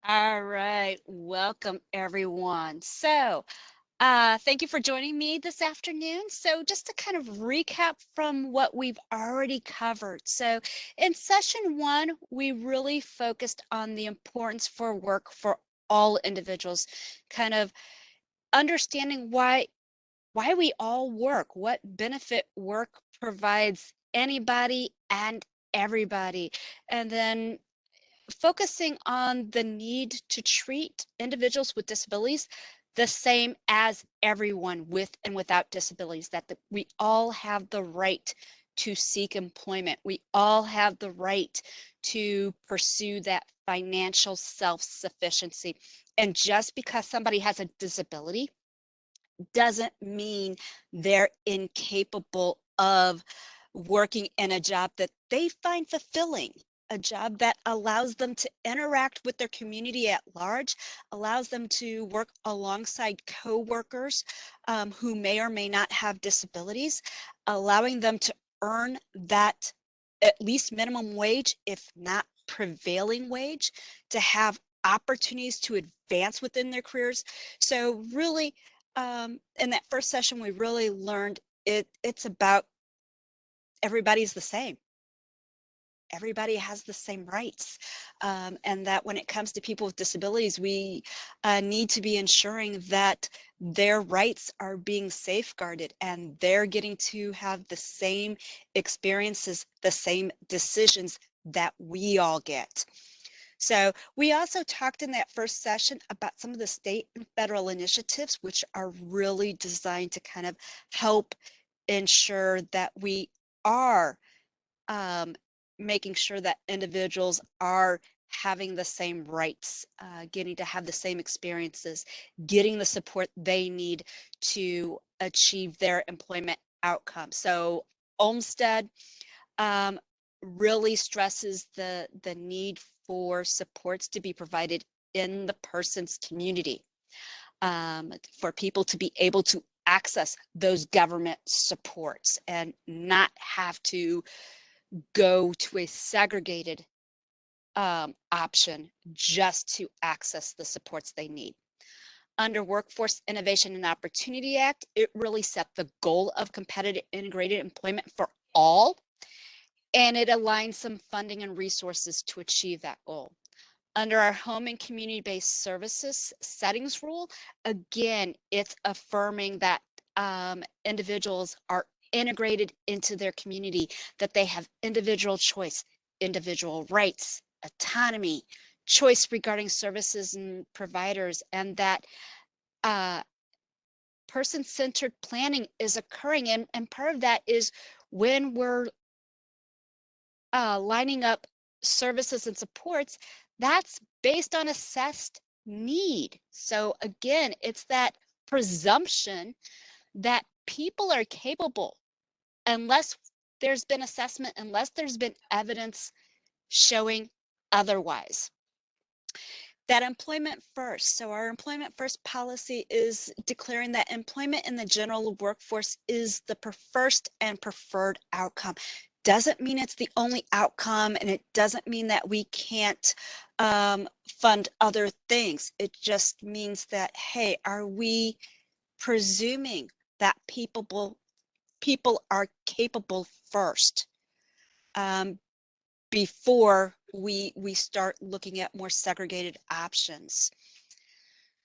All right, welcome everyone. Thank you for joining me this afternoon. So, just to kind of recap from what we've already covered. So, in session one, we really focused on the importance for work for all individuals, kind of understanding why we all work, what benefit work provides anybody and everybody, and then focusing on the need to treat individuals with disabilities the same as everyone with and without disabilities, that we all have the right to seek employment. We all have the right to pursue that financial self-sufficiency. And just because somebody has a disability doesn't mean they're incapable of working in a job that they find fulfilling, a job that allows them to interact with their community at large, allows them to work alongside coworkers who may or may not have disabilities, allowing them to earn that at least minimum wage, if not prevailing wage, to have opportunities to advance within their careers. So really, in that first session, we really learned it's about everybody's the same. Everybody has the same rights. And that when it comes to people with disabilities, we need to be ensuring that their rights are being safeguarded and they're getting to have the same experiences, the same decisions that we all get. So we also talked in that first session about some of the state and federal initiatives, which are really designed to kind of help ensure that we are um, making sure that individuals are having the same rights, getting to have the same experiences, getting the support they need to achieve their employment outcomes. So Olmsted um, really stresses the need for supports to be provided in the person's community, for people to be able to access those government supports and not have to go to a segregated option just to access the supports they need. Under Workforce Innovation and Opportunity Act, it really set the goal of competitive integrated employment for all, and it aligns some funding and resources to achieve that goal. Under our home and community-based services settings rule, again, it's affirming that individuals are integrated into their community, that they have individual choice, individual rights, autonomy, choice regarding services and providers, and that uh, person-centered planning is occurring. And part of that is when we're lining up services and supports, that's based on assessed need. So again, it's that presumption that people are capable unless there's been assessment, unless there's been evidence showing otherwise. That employment first. So our employment first policy is declaring that employment in the general workforce is the first and preferred outcome. Doesn't mean it's the only outcome, and it doesn't mean that we can't fund other things. It just means that, hey, are we presuming that people are capable first, um, before we start looking at more segregated options?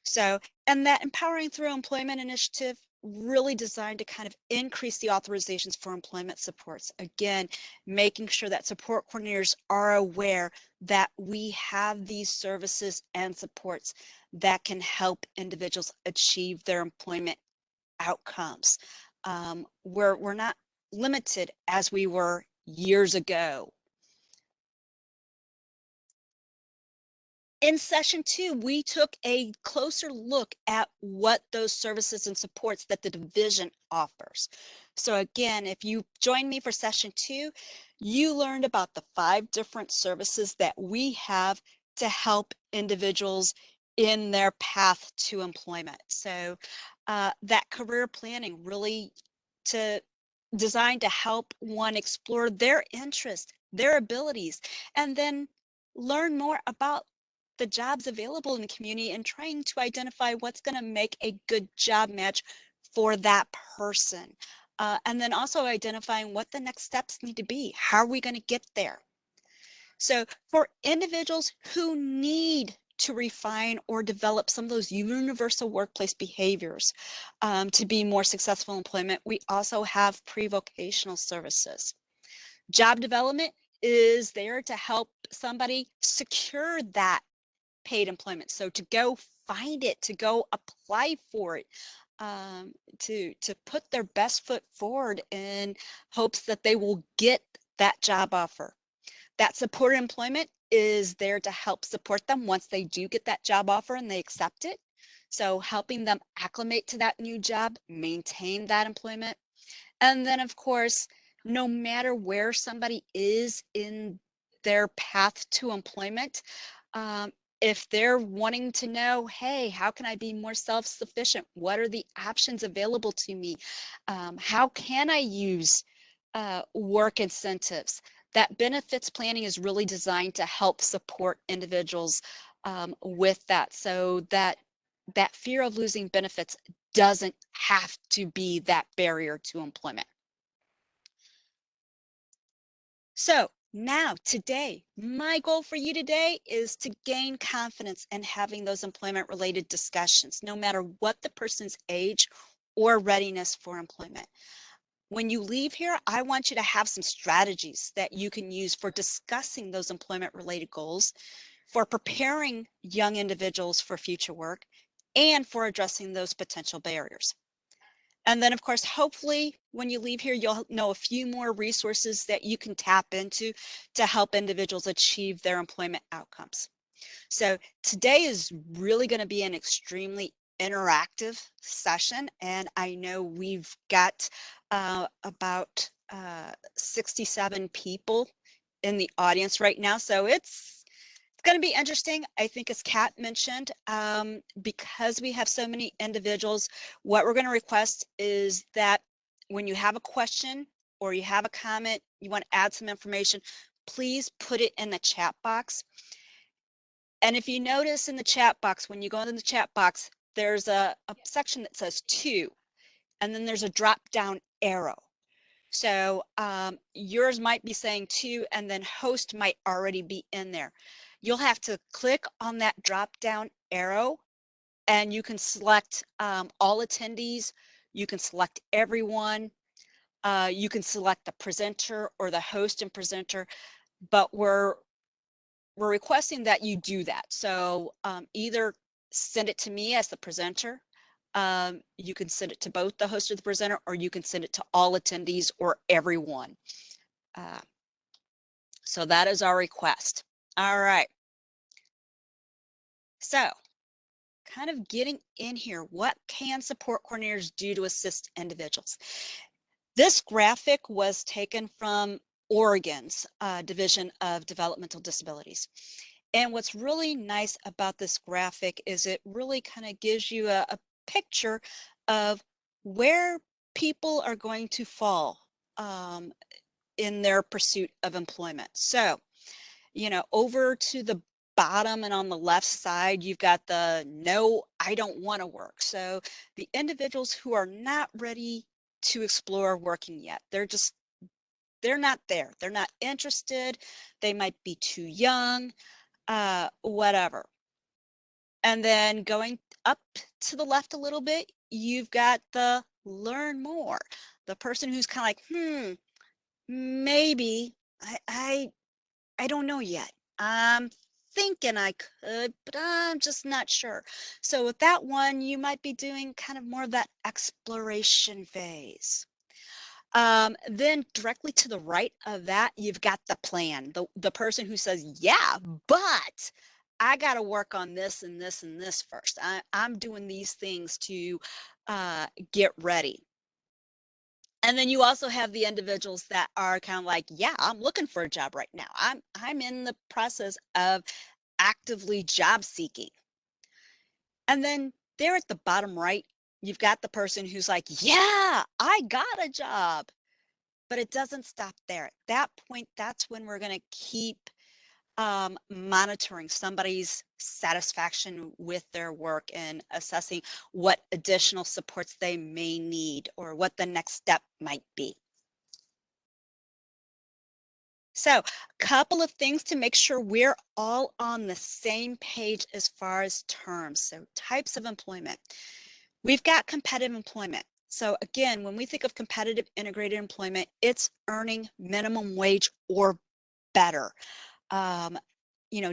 So, and that Empowering Through Employment initiative really designed to kind of increase the authorizations for employment supports. Again, making sure that support coordinators are aware that we have these services and supports that can help individuals achieve their employment outcomes. We're not limited as we were years ago. In session two, we took a closer look at what those services and supports that the division offers. So again, if you joined me for session two, you learned about the 5 different services that we have to help individuals in their path to employment. So that career planning really to designed to help one explore their interests, their abilities, and then learn more about the jobs available in the community and trying to identify what's going to make a good job match for that person. And then also identifying what the next steps need to be. How are we going to get there? So for individuals who need to refine or develop some of those universal workplace behaviors to be more successful in employment, we also have pre-vocational services. Job development is there to help somebody secure that paid employment. So to go find it, to go apply for it, to put their best foot forward in hopes that they will get that job offer. That supported employment is there to help support them once they do get that job offer and they accept it. So helping them acclimate to that new job, maintain that employment. And then, of course, no matter where somebody is in their path to employment, um, if they're wanting to know, hey, how can I be more self-sufficient? What are the options available to me? How can I use work incentives? That benefits planning is really designed to help support individuals with that, so that that fear of losing benefits doesn't have to be that barrier to employment. So now, today, my goal for you today is to gain confidence in having those employment related discussions, no matter what the person's age or readiness for employment. When you leave here, I want you to have some strategies that you can use for discussing those employment related goals, for preparing young individuals for future work, and for addressing those potential barriers. And then, of course, hopefully when you leave here, you'll know a few more resources that you can tap into to help individuals achieve their employment outcomes. So today is really going to be an extremely interactive session, and I know we've got about 67 people in the audience right now, so it's going to be interesting. I think, as Kat mentioned, because we have so many individuals, what we're going to request is that when you have a question or you have a comment, you want to add some information, please put it in the chat box. And if you notice in the chat box, when you go in the chat box, there's a section that says to, and then there's a drop down arrow. So yours might be saying to, and then host might already be in there. You'll have to click on that drop down arrow, and you can select all attendees. You can select everyone. You can select the presenter or the host and presenter, but we're requesting that you do that. So either send it to me as the presenter. You can send it to both the host or the presenter, or you can send it to all attendees or everyone. So that is our request. All right. So kind of getting in here, what can support coordinators do to assist individuals? This graphic was taken from Oregon's Division of Developmental Disabilities. And what's really nice about this graphic is it really kind of gives you a picture of where people are going to fall in their pursuit of employment. So, you know, over to the bottom and on the left side, you've got the no, I don't want to work. So the individuals who are not ready to explore working yet, they're not there. They're not interested. They might be too young, whatever. And then going up to the left a little bit, you've got the learn more. The person who's kind of like, maybe I don't know yet. I'm thinking I could, but I'm just not sure. So with that one, you might be doing kind of more of that exploration phase. Then directly to the right of that, you've got the plan, the person who says, yeah, but I got to work on this and this and this first. I'm doing these things to get ready. And then you also have the individuals that are kind of like, yeah, I'm looking for a job right now. I'm in the process of actively job seeking. And then there at the bottom right, you've got the person who's like, yeah, I got a job. But it doesn't stop there. At that point, that's when we're going to keep monitoring somebody's satisfaction with their work and assessing what additional supports they may need or what the next step might be. So, a couple of things to make sure we're all on the same page as far as terms. So, types of employment. We've got competitive employment. So, again, when we think of competitive integrated employment, it's earning minimum wage or better. Um,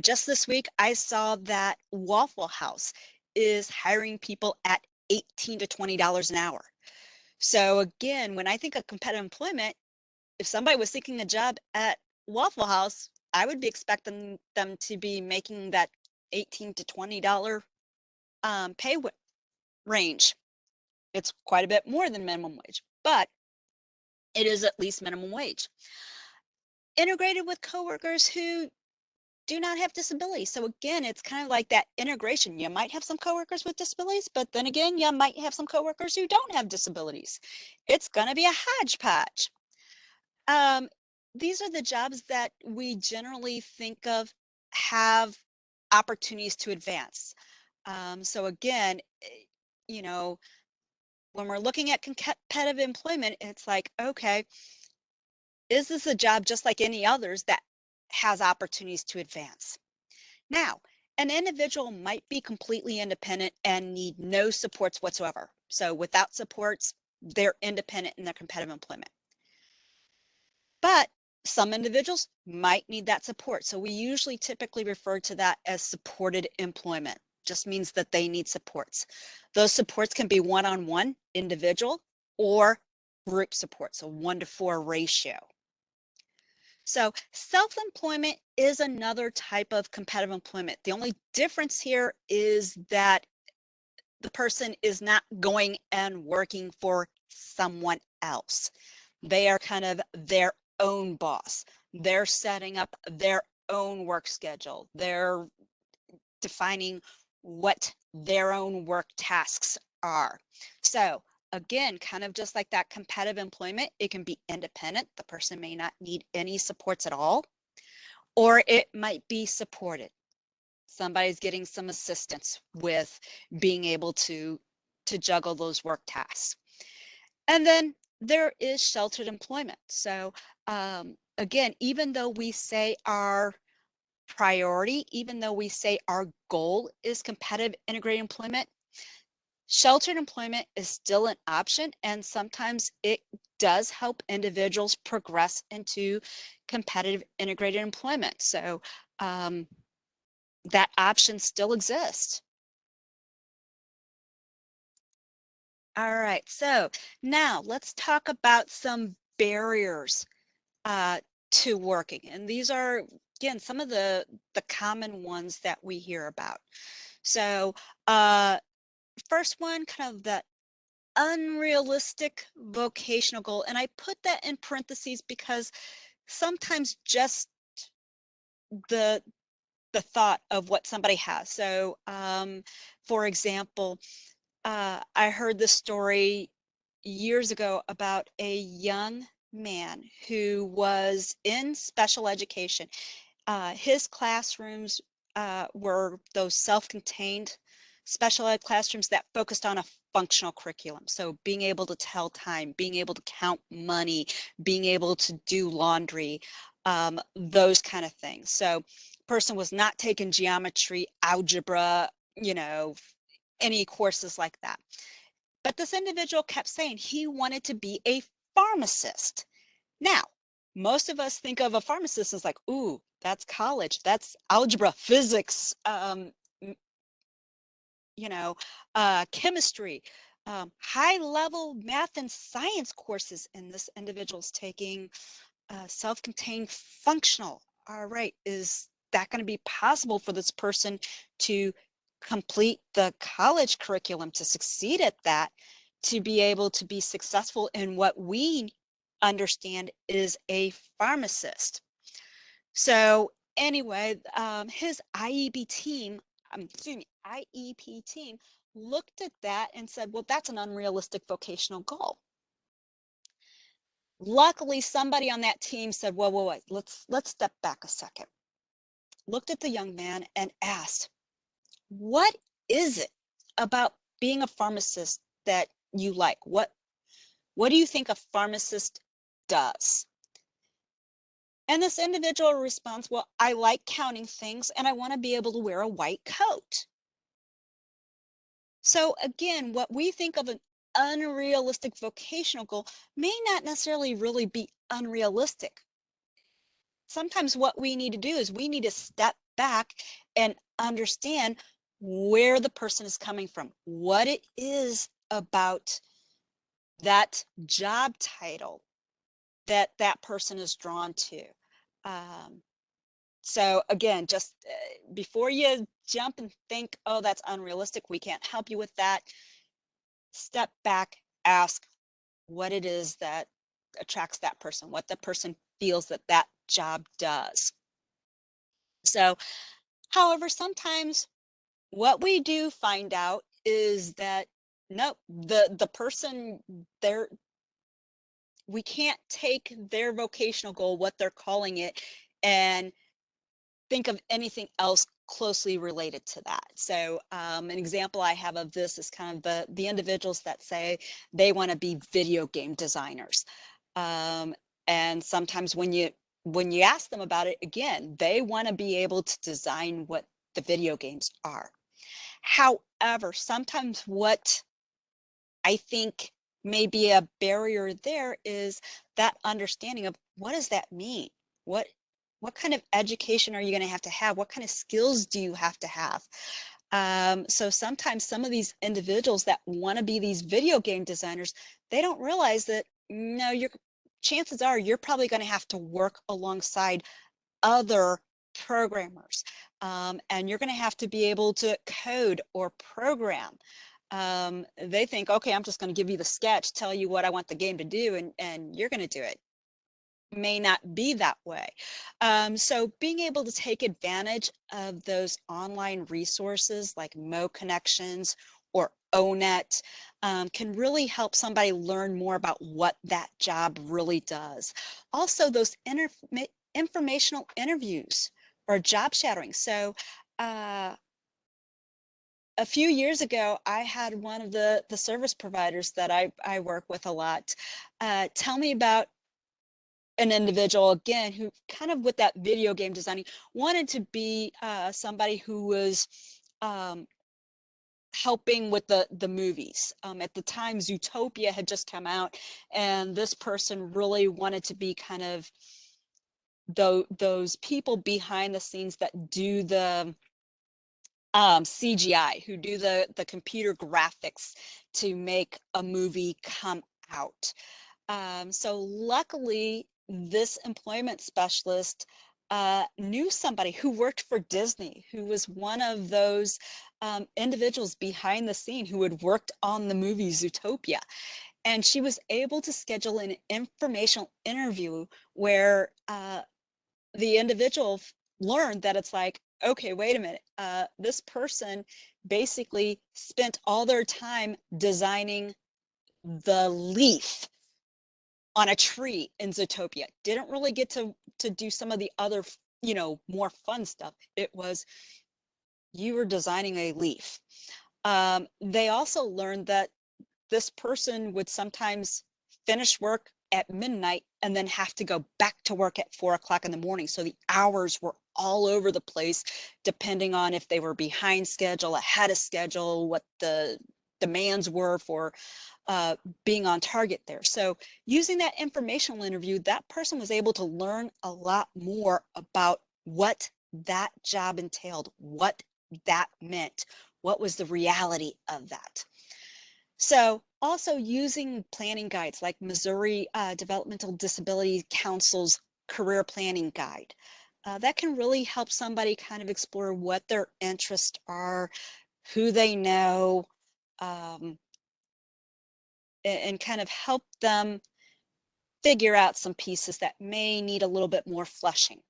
just this week, I saw that Waffle House is hiring people at $18 to $20 an hour. So, again, when I think of competitive employment, if somebody was seeking a job at Waffle House, I would be expecting them to be making that $18 to $20 pay range. It's quite a bit more than minimum wage, but it is at least minimum wage. Integrated with coworkers who do not have disabilities. So again, it's kind of like that integration. You might have some coworkers with disabilities, but then again, you might have some coworkers who don't have disabilities. It's going to be a hodgepodge. Um, these are the jobs that we generally think of have opportunities to advance. So again, you know, when we're looking at competitive employment, it's like, okay, is this a job just like any others that has opportunities to advance? Now, an individual might be completely independent and need no supports whatsoever. So without supports, they're independent in their competitive employment. But some individuals might need that support. So we usually typically refer to that as supported employment. Just means that they need supports. Those supports can be one-on-one, individual, or group support, so 1-to-4 ratio. So self-employment is another type of competitive employment. The only difference here is that the person is not going and working for someone else. They are kind of their own boss. They're setting up their own work schedule. They're defining what their own work tasks are. So again, kind of just like that competitive employment, it can be independent. The person may not need any supports at all, or it might be supported. Somebody's getting some assistance with being able to juggle those work tasks. And then there is sheltered employment. So again, even though we say our priority, even though we say our goal is competitive integrated employment, sheltered employment is still an option, and sometimes it does help individuals progress into competitive integrated employment. So that option still exists. All right, so now let's talk about some barriers uh, to working. And these are, again, some of the common ones that we hear about. So first one, kind of the unrealistic vocational goal. And I put that in parentheses because sometimes just the the thought of what somebody has. So for example, I heard this story years ago about a young man who was in special education. His classrooms were those self-contained special ed classrooms that focused on a functional curriculum. So being able to tell time, being able to count money, being able to do laundry, those kind of things. So person was not taking geometry, algebra, any courses like that. But this individual kept saying he wanted to be a pharmacist. Now, most of us think of a pharmacist as like, ooh, that's college, that's algebra, physics, chemistry, high level math and science courses. And this individual's taking self-contained functional. All right, is that going to be possible for this person to complete the college curriculum, to succeed at that, to be able to be successful in what we understand is a pharmacist? So anyway, his IEP team looked at that and said, well, that's an unrealistic vocational goal. Luckily, somebody on that team said, whoa, whoa, wait, let's step back a second. looked at the young man and asked, what is it about being a pharmacist that you like? What do you think a pharmacist does? And this individual responds, well, I like counting things and I want to be able to wear a white coat. So again, what we think of an unrealistic vocational goal may not necessarily really be unrealistic. Sometimes what we need to do is we need to step back and understand where the person is coming from, what it is about that job title that that person is drawn to. Um, so again, just before you jump and think, oh, that's unrealistic, we can't help you with that, step back, ask what it is that attracts that person, what the person feels that that job does. So, however, sometimes what we do find out is that nope, the person there, we can't take their vocational goal, what they're calling it, and think of anything else closely related to that. So an example I have of this is kind of the individuals that say they want to be video game designers. Um, and sometimes when you ask them about it, again, they want to be able to design what the video games are. However, sometimes what I think may be a barrier there is that understanding of what does that mean? What what kind of education are you going to have? What kind of skills do you have to have? So sometimes some of these individuals that want to be these video game designers, they don't realize that no, your chances are you're probably going to have to work alongside other programmers. And you're going to have to be able to code or program. They think, okay, I'm just going to give you the sketch, tell you what I want the game to do, and you're going to do it. May not be that way. So being able to take advantage of those online resources like Mo Connections or ONET can really help somebody learn more about what that job really does. Also, those informational interviews or job shadowing. So a few years ago, I had one of the service providers that I work with a lot tell me about an individual again who kind of with that video game designing wanted to be somebody who was um, helping with the movies. At the time, Zootopia had just come out, and this person really wanted to be kind of those people behind the scenes that do the CGI, who do the computer graphics to make a movie come out. So luckily, this employment specialist knew somebody who worked for Disney, who was one of those individuals behind the scene who had worked on the movie Zootopia. And she was able to schedule an informational interview where the individual learned that it's like, okay, wait a minute, this person basically spent all their time designing the leaf on a tree in Zootopia. Didn't really get to do some of the other, more fun stuff. It was you were designing a leaf. They also learned that this person would sometimes finish work at midnight and then have to go back to work at 4 o'clock in the morning. So the hours were all over the place, depending on if they were behind schedule, ahead of schedule, what the demands were for being on target there. So using that informational interview, that person was able to learn a lot more about what that job entailed, what that meant, what was the reality of that. So also using planning guides like Missouri Developmental Disability Council's career planning guide. That can really help somebody kind of explore what their interests are, who they know, um, and kind of help them figure out some pieces that may need a little bit more fleshing.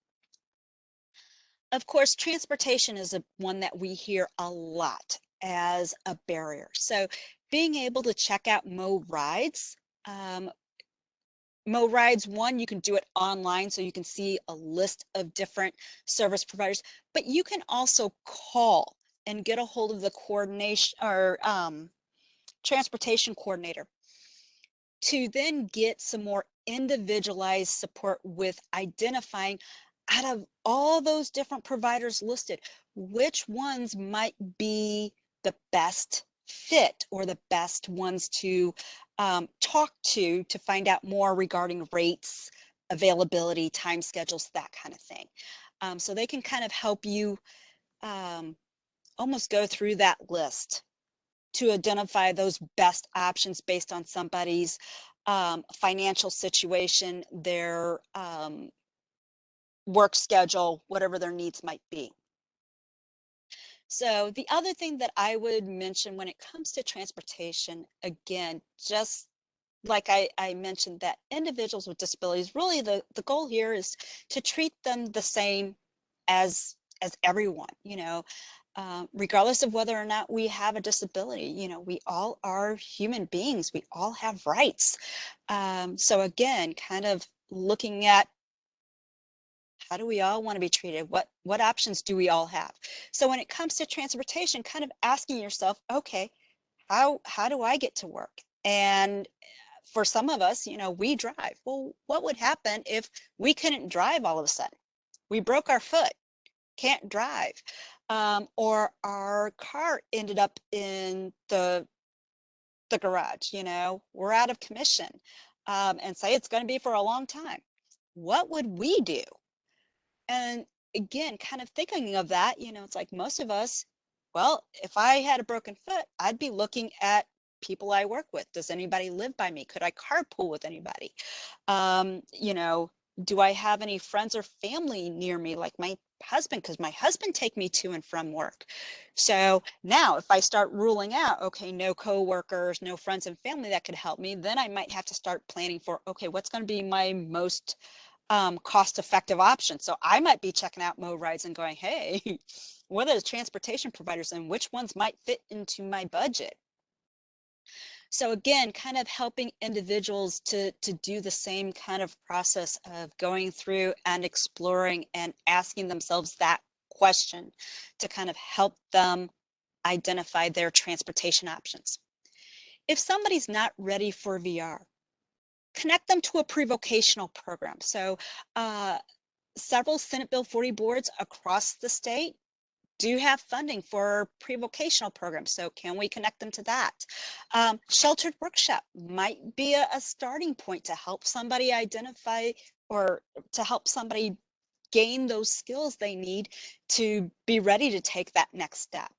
Of course, transportation is one that we hear a lot as a barrier. So being able to check out Mo Rides MoRides, one, you can do it online, so you can see a list of different service providers, but you can also call and get a hold of the coordination or transportation coordinator to then get some more individualized support with identifying, out of all those different providers listed, which ones might be the best fit or the best ones to talk to find out more regarding rates, availability, time schedules, that kind of thing. So they can kind of help you almost go through that list to identify those best options based on somebody's financial situation, their work schedule, whatever their needs might be. So the other thing that I would mention when it comes to transportation, again, just like I mentioned, that individuals with disabilities, really the goal here is to treat them the same as everyone, regardless of whether or not we have a disability. We all are human beings. We all have rights. So again, kind of looking at how do we all want to be treated? What options do we all have? So when it comes to transportation, kind of asking yourself, okay, how do I get to work? And for some of us, we drive. Well, what would happen if we couldn't drive all of a sudden? We broke our foot, can't drive, or our car ended up in the garage. We're out of commission, and say it's going to be for a long time. What would we do? And again, kind of thinking of that, it's like most of us, well, if I had a broken foot, I'd be looking at people I work with. Does anybody live by me? Could I carpool with anybody? Do I have any friends or family near me, like my husband? Because my husband take me to and from work. So now if I start ruling out, okay, no coworkers, no friends and family that could help me, then I might have to start planning for, okay, what's going to be my most cost-effective option. So I might be checking out MoRides and going, hey, what are the transportation providers and which ones might fit into my budget? So again, kind of helping individuals to do the same kind of process of going through and exploring and asking themselves that question to kind of help them identify their transportation options. If somebody's not ready for VR, connect them to a pre-vocational program. So several Senate Bill 40 boards across the state do have funding for pre-vocational programs. So can we connect them to that? Sheltered workshop might be a starting point to help somebody identify or to help somebody gain those skills they need to be ready to take that next step.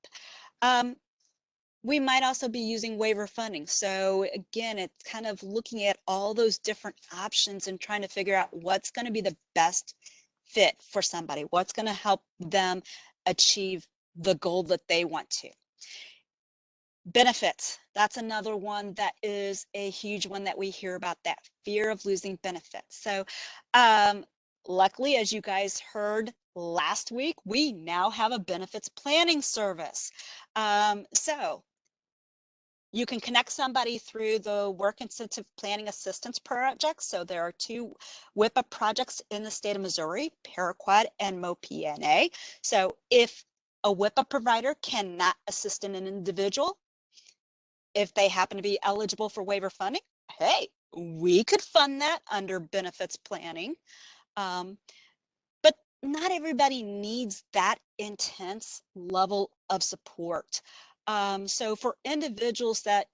We might also be using waiver funding. So again, it's kind of looking at all those different options and trying to figure out what's going to be the best fit for somebody, what's going to help them achieve the goal that they want to. Benefits, that's another one that is a huge one that we hear about, that fear of losing benefits. So luckily, as you guys heard last week, we now have a benefits planning service. So you can connect somebody through the Work Incentive Planning Assistance Project. So there are two WIPA projects in the state of Missouri, Paraquad and MoPNA. So if a WIPA provider cannot assist an individual, if they happen to be eligible for waiver funding, hey, we could fund that under benefits planning. But not everybody needs that intense level of support. So for individuals that,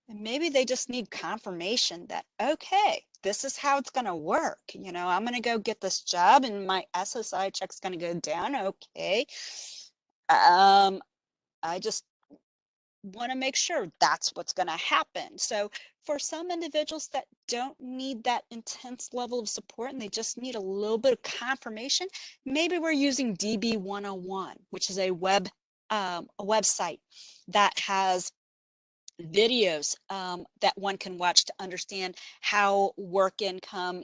maybe they just need confirmation that, okay, this is how it's going to work. I'm going to go get this job and my SSI check's going to go down. Okay. I just want to make sure that's what's going to happen. So for some individuals that don't need that intense level of support and they just need a little bit of confirmation, maybe we're using DB 101, which is a website that has videos that one can watch to understand how work income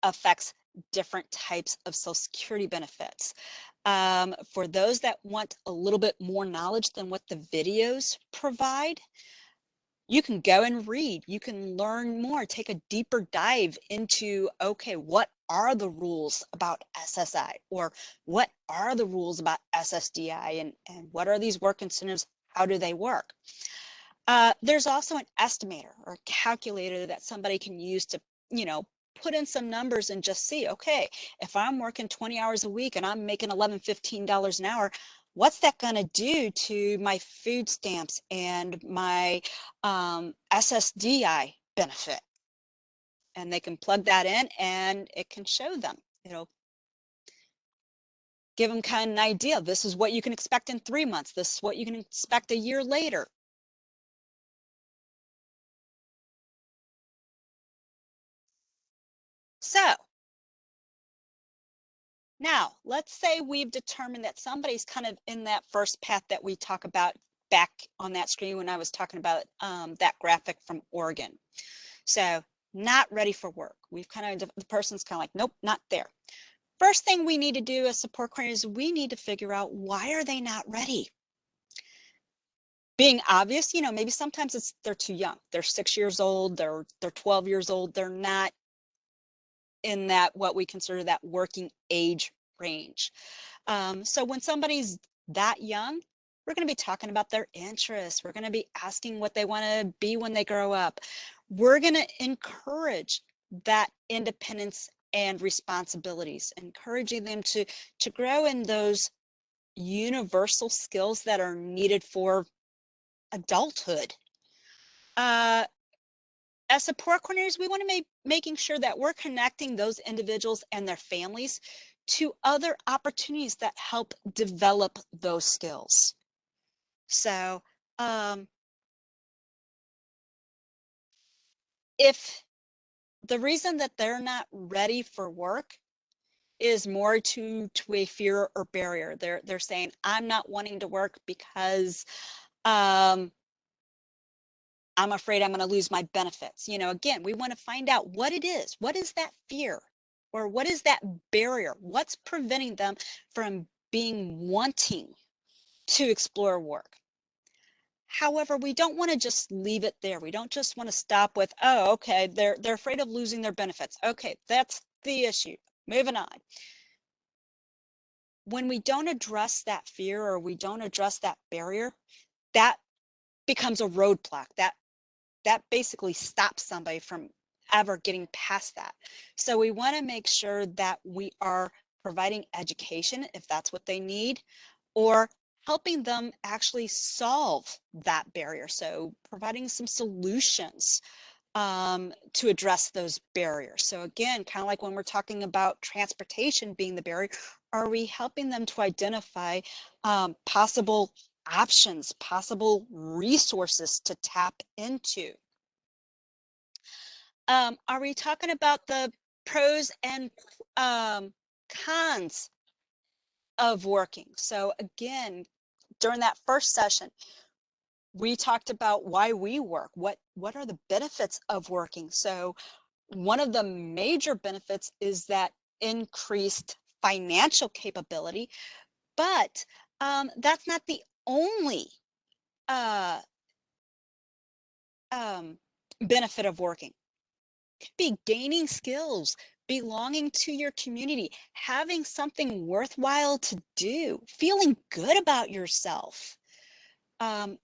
affects different types of Social Security benefits. For those that want a little bit more knowledge than what the videos provide, You can go and read, you can learn more, take a deeper dive into, okay, what are the rules about SSI, or what are the rules about SSDI, and what are these work incentives? How do they work? There's also an estimator or a calculator that somebody can use to, put in some numbers and just see, okay, if I'm working 20 hours a week and I'm making $11, $15 an hour, what's that going to do to my food stamps and my SSDI benefit? And they can plug that in and it can show them, give them kind of an idea. This is what you can expect in 3 months. This is what you can expect a year later. So now, let's say we've determined that somebody's kind of in that first path that we talk about back on that screen when I was talking about that graphic from Oregon. So not ready for work. We've kind of, the person's kind of like, nope, not there. First thing we need to do as support coordinators, we need to figure out, why are they not ready? Being obvious, maybe sometimes they're too young. They're 6 years old, they're 12 years old, they're not in that, what we consider that working age range. So when somebody's that young, we're going to be talking about their interests. We're going to be asking what they want to be when they grow up. We're going to encourage that independence and responsibilities, encouraging them to grow in those universal skills that are needed for adulthood. As support coordinators, we want to make making sure that we're connecting those individuals and their families to other opportunities that help develop those skills. So if the reason that they're not ready for work is more to a fear or barrier, they're saying, I'm not wanting to work because I'm afraid I'm going to lose my benefits. Again, we want to find out what it is. What is that fear? Or what is that barrier? What's preventing them from wanting to explore work? However, we don't want to just leave it there. We don't just want to stop with, oh, okay, they're afraid of losing their benefits. Okay, that's the issue. Moving on. When we don't address that fear, or we don't address that barrier, that becomes a roadblock. That basically stops somebody from ever getting past that. So we want to make sure that we are providing education if that's what they need, or helping them actually solve that barrier. So providing some solutions to address those barriers. So again, kind of like when we're talking about transportation being the barrier, are we helping them to identify possible options, possible resources to tap into? Are we talking about the pros and cons of working? So again, during that first session, we talked about why we work. What are the benefits of working? So one of the major benefits is that increased financial capability, but that's not the only uh, benefit of working. Could be gaining skills, belonging to your community, having something worthwhile to do, feeling good about yourself.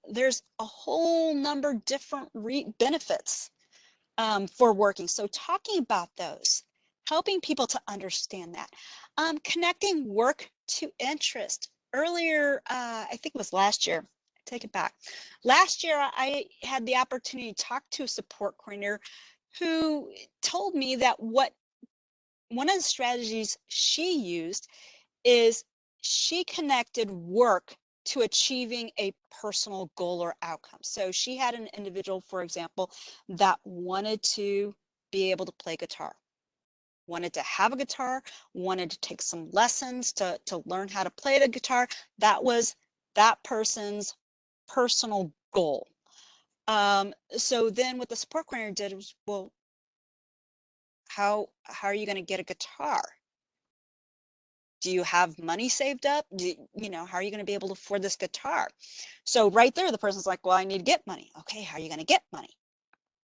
There's a whole number of different benefits for working. So talking about those, helping people to understand that, connecting work to interest. Earlier, I think it was last year, I take it back. Last year, I had the opportunity to talk to a support coordinator who told me that one of the strategies she used is she connected work to achieving a personal goal or outcome. So she had an individual, for example, that wanted to be able to play guitar, wanted to have a guitar, wanted to take some lessons to learn how to play the guitar. That was that person's personal goal. So then what the support coordinator did was, well, how are you going to get a guitar? Do you have money saved up? How are you going to be able to afford this guitar? So right there, the person's like, well, I need to get money. Okay, how are you going to get money?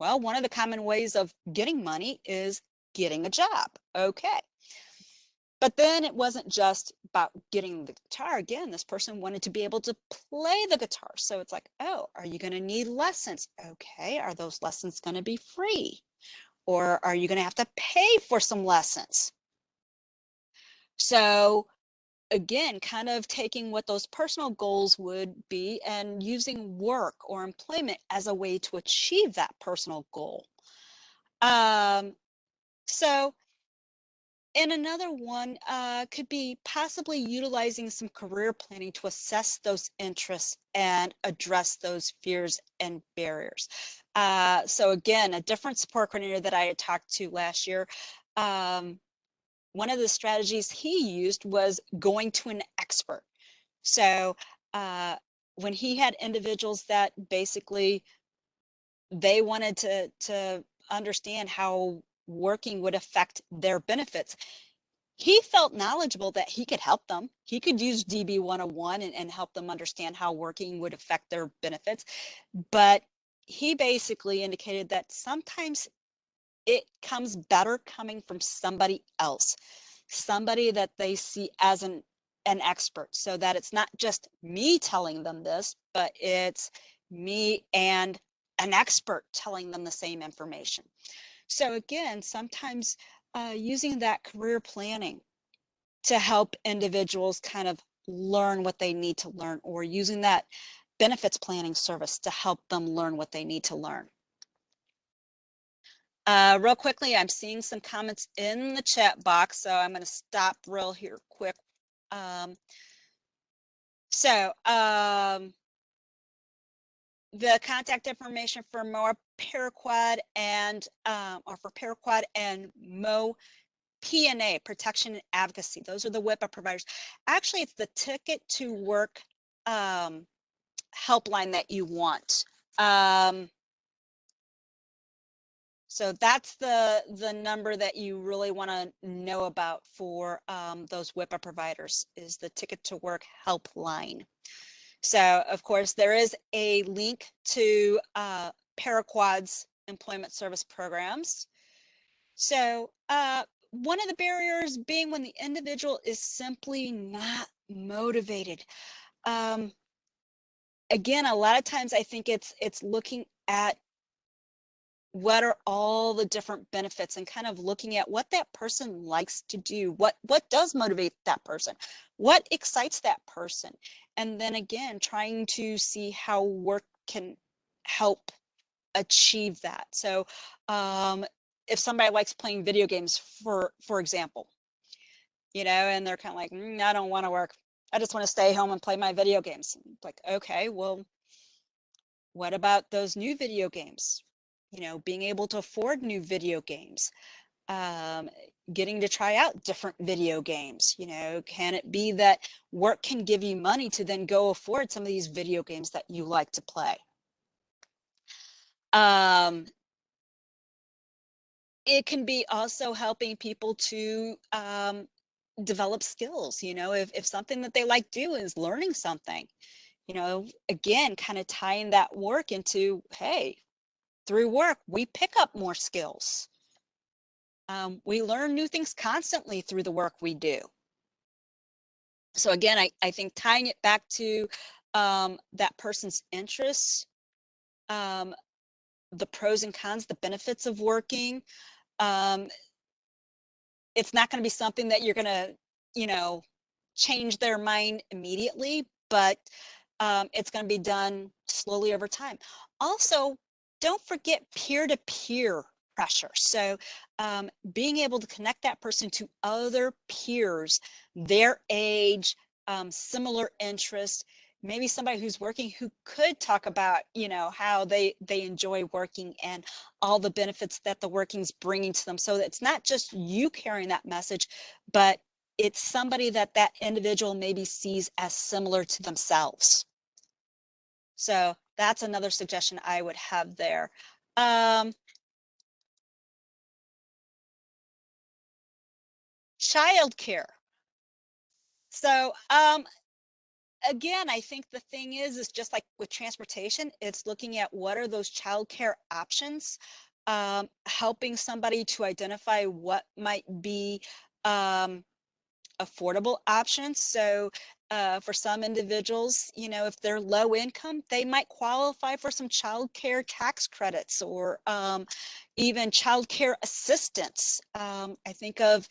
Well, one of the common ways of getting money is getting a job. Okay. But then it wasn't just about getting the guitar. Again, this person wanted to be able to play the guitar. So it's like, oh, are you going to need lessons? Okay, are those lessons going to be free? Or are you going to have to pay for some lessons? So again, kind of taking what those personal goals would be and using work or employment as a way to achieve that personal goal. So and another one could be possibly utilizing some career planning to assess those interests and address those fears and barriers. So again, a different support coordinator that I had talked to last year, one of the strategies he used was going to an expert. So when he had individuals that basically they wanted to understand how working would affect their benefits, he felt knowledgeable that he could help them. He could use DB 101 and help them understand how working would affect their benefits. But he basically indicated that sometimes it comes better coming from somebody else, somebody that they see as an expert, so that it's not just me telling them this, but it's me and an expert telling them the same information. So again, sometimes using that career planning to help individuals kind of learn what they need to learn, or using that benefits planning service to help them learn what they need to learn. Real quickly, I'm seeing some comments in the chat box, so I'm going to stop real here quick. The contact information for more paraquat and or for paraquat and Mo P&A, Protection and Advocacy. Those are the WIPA providers. Actually, it's the Ticket to Work helpline that you want. So that's the number that you really want to know about for those WIPA providers, is the Ticket to Work helpline. So of course there is a link to Paraquad's employment service programs. So one of the barriers being when the individual is simply not motivated. Again, a lot of times I think it's looking at what are all the different benefits and kind of looking at what that person likes to do, what does motivate that person, what excites that person, and then again trying to see how work can help achieve that. So if somebody likes playing video games, for example, and they're kind of like, I don't want to work, I just want to stay home and play my video games. Like, okay, well, what about those new video games? Being able to afford new video games, getting to try out different video games. Can it be that work can give you money to then go afford some of these video games that you like to play? It can be also helping people to develop skills. If something that they like do is learning something, again, kind of tying that work into, hey, through work, we pick up more skills. We learn new things constantly through the work we do. So again, I think tying it back to that person's interests, the pros and cons, the benefits of working. It's not going to be something that you're going to, change their mind immediately, but it's going to be done slowly over time. Also, don't forget peer-to-peer pressure. So being able to connect that person to other peers, their age, similar interests, maybe somebody who's working who could talk about, how they enjoy working and all the benefits that the working's bringing to them. So it's not just you carrying that message, but it's somebody that individual maybe sees as similar to themselves. So that's another suggestion I would have there. Childcare. So, again, I think the thing is just like with transportation, it's looking at what are those childcare options, helping somebody to identify what might be um, affordable options. So, for some individuals, you know, if they're low income, they might qualify for some childcare tax credits or even childcare assistance. I think of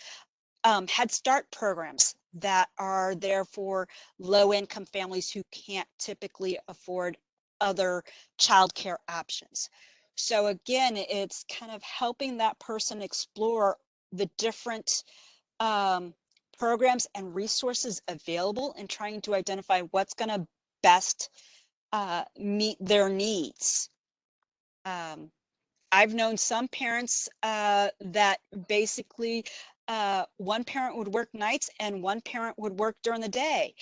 Head Start programs that are there for low income families who can't typically afford other childcare options. So again, it's kind of helping that person explore the different um, programs and resources available and trying to identify what's going to best meet their needs. Um, I've known some parents that basically one parent would work nights and one parent would work during the day.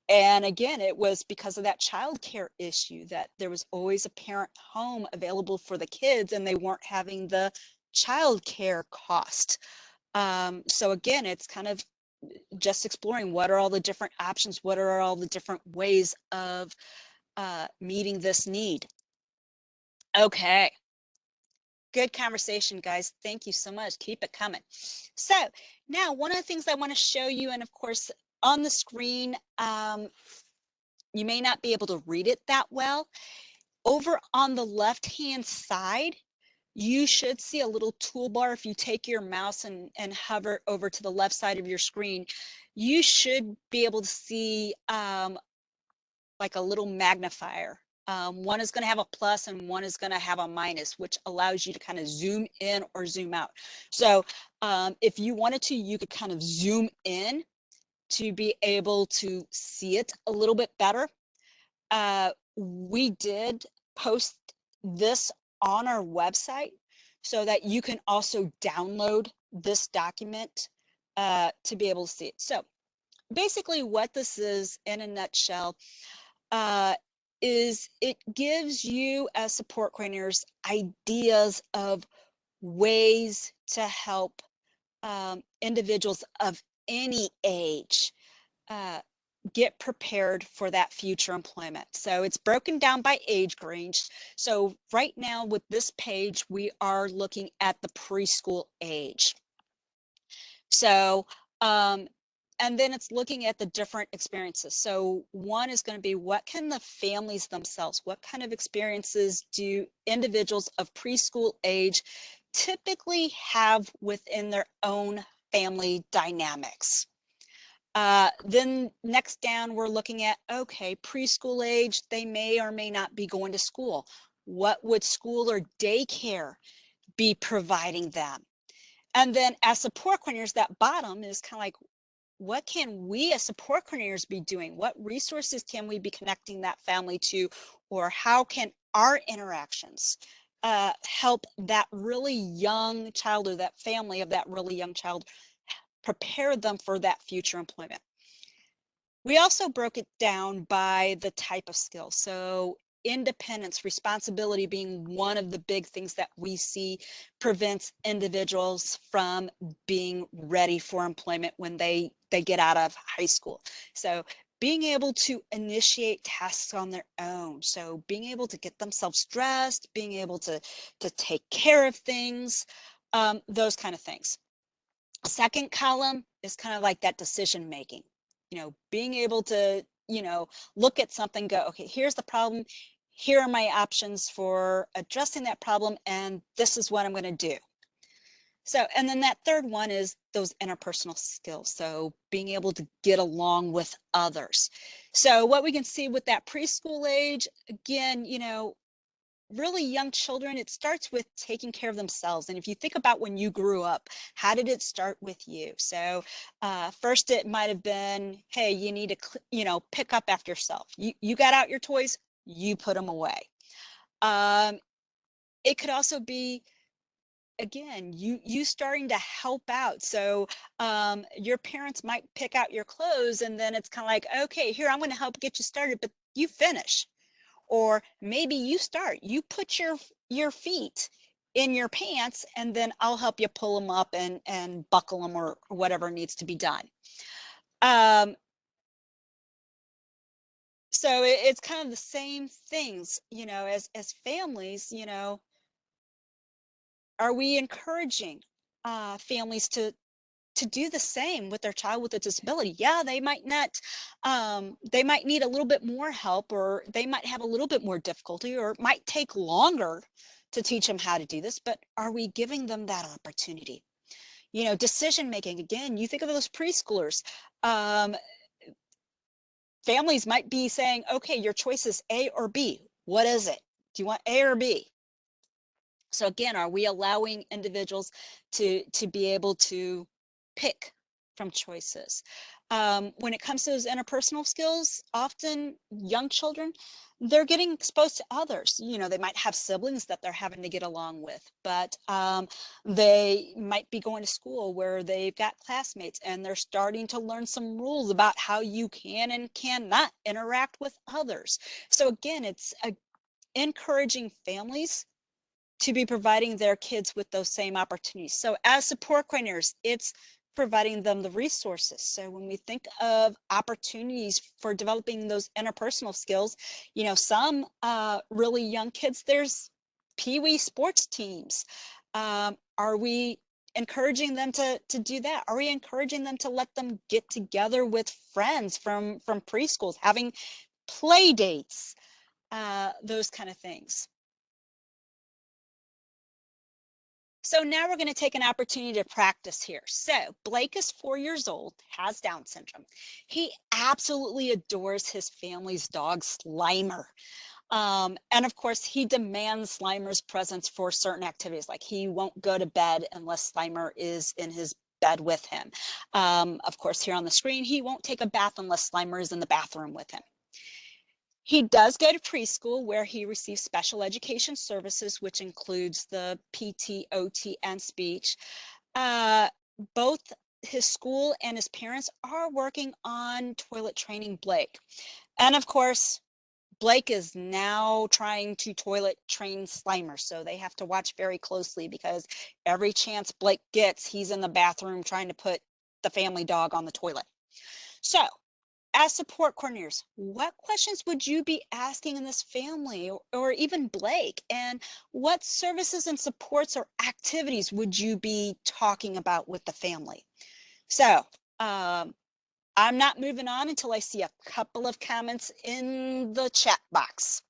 And again, it was because of that childcare issue that there was always a parent home available for the kids and they weren't having the childcare cost. So again, it's kind of just exploring what are all the different options, what are all the different ways of meeting this need. Okay. Good conversation, guys. Thank you so much. Keep it coming. So now one of the things I want to show you, and of course on the screen, you may not be able to read it that well. Over on the left-hand side, you should see a little toolbar. If you take your mouse and hover over to the left side of your screen, you should be able to see like a little magnifier. One is going to have a plus and one is going to have a minus, which allows you to kind of zoom in or zoom out. So if you wanted to, you could kind of zoom in to be able to see it a little bit better. We did post this on our website so that you can also download this document to be able to see it. So basically what this is in a nutshell uh, is it gives you as support coordinators ideas of ways to help individuals of any age uh, get prepared for that future employment. So it's broken down by age range. So right now with this page, we are looking at the preschool age. So, and then it's looking at the different experiences. So one is going to be what can the families themselves, what kind of experiences do individuals of preschool age typically have within their own family dynamics? Then next down, we're looking at, okay, preschool age, they may or may not be going to school. What would school or daycare be providing them? And then as support coordinators, that bottom is kind of like, what can we as support coordinators be doing? What resources can we be connecting that family to? Or how can our interactions help that really young child or that family of that really young child prepare them for that future employment? We also broke it down by the type of skill. So independence, responsibility being one of the big things that we see prevents individuals from being ready for employment when they get out of high school. So being able to initiate tasks on their own. So being able to get themselves dressed, being able to take care of things, those kind of things. Second column is kind of like that decision making, you know, being able to, you know, look at something, go, okay, here's the problem. Here are my options for addressing that problem. And this is what I'm going to do. So, and then that third one is those interpersonal skills. So being able to get along with others. So what we can see with that preschool age, again, you know, really young children, it starts with taking care of themselves. And if you think about when you grew up, how did it start with you? So first it might have been, hey, you need to, you know, pick up after yourself. You got out your toys, you put them away. It could also be, again, you starting to help out. So your parents might pick out your clothes and then it's kind of like, okay, here, I'm going to help get you started, but you finish. Or maybe you start, you put your feet in your pants and then I'll help you pull them up and buckle them or whatever needs to be done. So it's kind of the same things, as families, are we encouraging families to do the same with their child with a disability? Yeah, they might need a little bit more help, or they might have a little bit more difficulty, or it might take longer to teach them how to do this, but are we giving them that opportunity? Decision making, again, you think of those preschoolers. Um, Families might be saying, okay, your choice is A or B. What is it? Do you want A or B? So again, are we allowing individuals to be able to pick from choices? When it comes to those interpersonal skills, often young children, they're getting exposed to others. They might have siblings that they're having to get along with, but they might be going to school where they've got classmates and they're starting to learn some rules about how you can and cannot interact with others. So again, it's encouraging families to be providing their kids with those same opportunities. So as support coordinators, it's providing them the resources. So when we think of opportunities for developing those interpersonal skills, some really young kids, there's pee-wee sports teams. Are we encouraging them to do that? Are we encouraging them to let them get together with friends from preschools, having play dates, those kind of things? So now we're going to take an opportunity to practice here. So Blake is 4 years old, has Down syndrome. He absolutely adores his family's dog, Slimer. And of course, he demands Slimer's presence for certain activities, like he won't go to bed unless Slimer is in his bed with him. Of course, here on the screen, he won't take a bath unless Slimer is in the bathroom with him. He does go to preschool where he receives special education services, which includes the PT, OT, and speech. Uh, Both his school and his parents are working on toilet training Blake. And of course, Blake is now trying to toilet train Slimer. So they have to watch very closely because every chance Blake gets, he's in the bathroom trying to put the family dog on the toilet. So as support coordinators, what questions would you be asking in this family, or even Blake? And what services and supports or activities would you be talking about with the family? So I'm not moving on until I see a couple of comments in the chat box.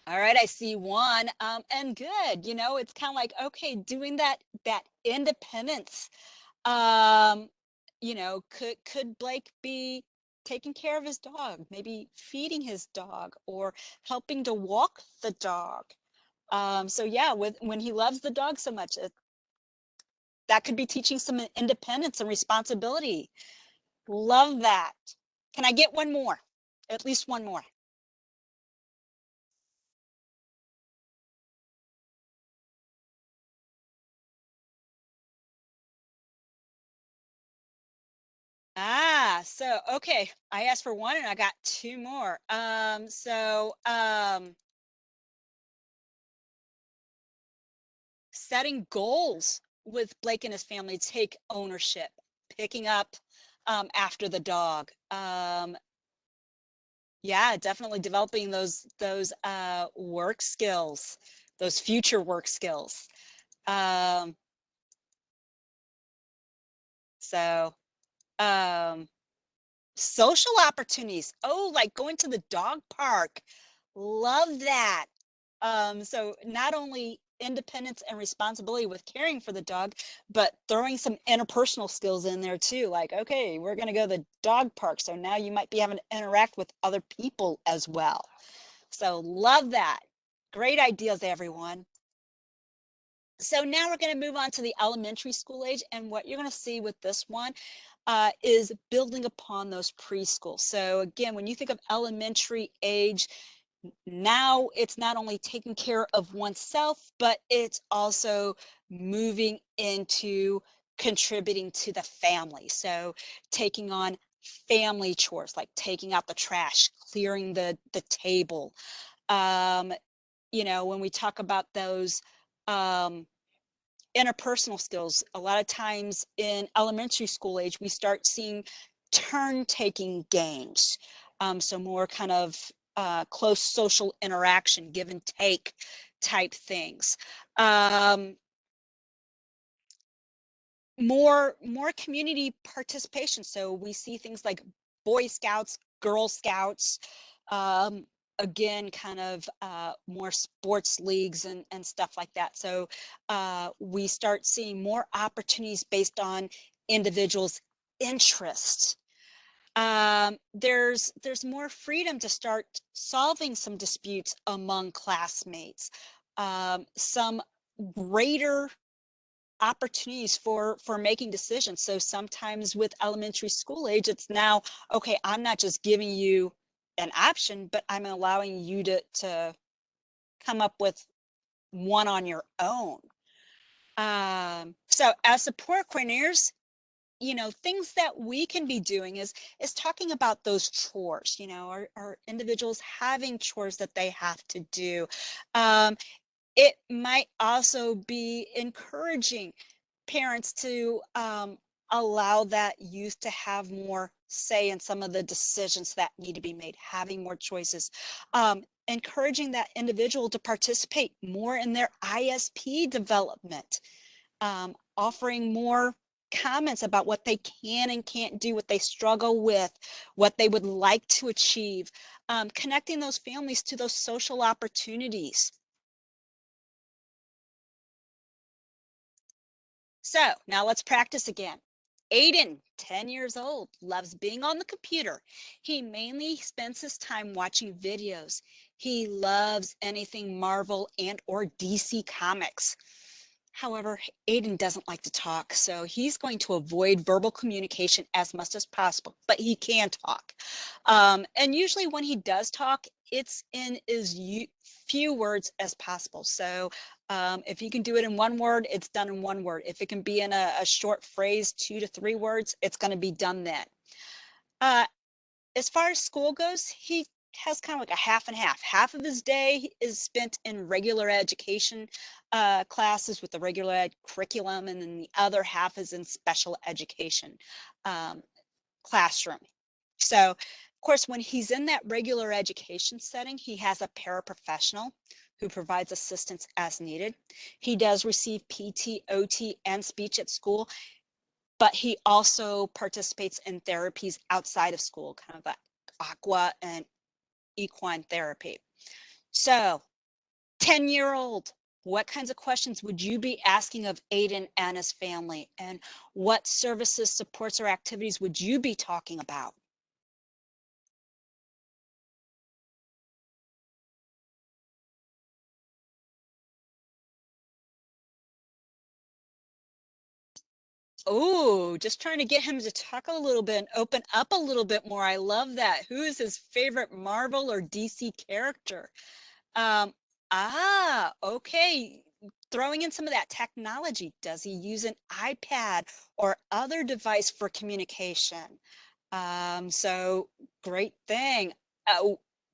All right, I see one. And good. It's kind of like, okay, doing that independence. Um, could Blake be taking care of his dog, maybe feeding his dog or helping to walk the dog? So yeah, when he loves the dog so much, that could be teaching some independence and responsibility. Love that. Can I get one more? At least one more. So okay, I asked for one and I got two more. Setting goals with Blake and his family, take ownership, picking up after the dog. Yeah, definitely developing those work skills, those future work skills. Um, so um, Social opportunities. Oh, like going to the dog park. Love that. So not only independence and responsibility with caring for the dog, but throwing some interpersonal skills in there too. Like, okay, we're going to go to the dog park. So now you might be having to interact with other people as well. So love that. Great ideas, everyone. So now we're going to move on to the elementary school age. And what you're going to see with this one is building upon those preschool. So again, when you think of elementary age, now it's not only taking care of oneself, but it's also moving into contributing to the family. So taking on family chores like taking out the trash, clearing the table. Um, when we talk about those um, interpersonal skills, a lot of times in elementary school age, we start seeing turn taking games. So more kind of close social interaction, give and take type things. Um, more community participation. So we see things like Boy Scouts, Girl Scouts, um, again, kind of more sports leagues and stuff like that. So we start seeing more opportunities based on individuals' interests. There's more freedom to start solving some disputes among classmates. Some greater opportunities for making decisions. So sometimes with elementary school age, it's now, okay, I'm not just giving you an option, but I'm allowing you to come up with one on your own. So as support coordinators, things that we can be doing is talking about those chores. Are individuals having chores that they have to do? It might also be encouraging parents to allow that youth to have more say in some of the decisions that need to be made, having more choices, encouraging that individual to participate more in their ISP development, offering more comments about what they can and can't do, what they struggle with, what they would like to achieve, connecting those families to those social opportunities. So now let's practice again. Aiden, 10 years old, loves being on the computer. He mainly spends his time watching videos. He loves anything Marvel and or DC comics. However, Aiden doesn't like to talk, so he's going to avoid verbal communication as much as possible, but he can talk. And usually when he does talk, it's in as few words as possible. So if he can do it in one word, it's done in one word. If it can be in a short phrase, 2 to 3 words, it's going to be done then. Uh, as far as school goes, he has kind of like a half and half. Half of his day is spent in regular education classes with the regular ed curriculum, and then the other half is in special education um, classroom. So, of course, when he's in that regular education setting, he has a paraprofessional who provides assistance as needed. He does receive PT, OT, and speech at school, but he also participates in therapies outside of school, kind of like aqua and equine therapy. So, 10-year-old, what kinds of questions would you be asking of Aiden and his family? And what services, supports, or activities would you be talking about? Oh, just trying to get him to talk a little bit and open up a little bit more. I love that. Who is his favorite Marvel or DC character? Um, okay. Throwing in some of that technology. Does he use an iPad or other device for communication? So great thing.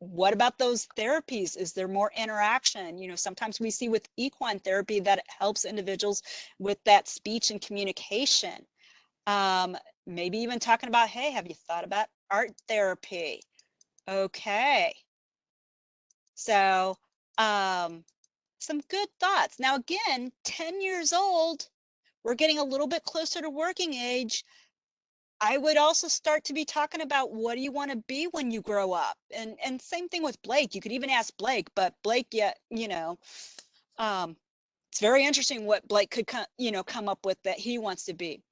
What about those therapies? Is there more interaction? Sometimes we see with equine therapy that it helps individuals with that speech and communication. Um, Maybe even talking about, hey, have you thought about art therapy? Okay. So, um, some good thoughts. Now, again, 10 years old, we're getting a little bit closer to working age. I would also start to be talking about what do you want to be when you grow up? And same thing with Blake. You could even ask Blake, but Blake, yeah, um, it's very interesting what Blake could come up with that he wants to be.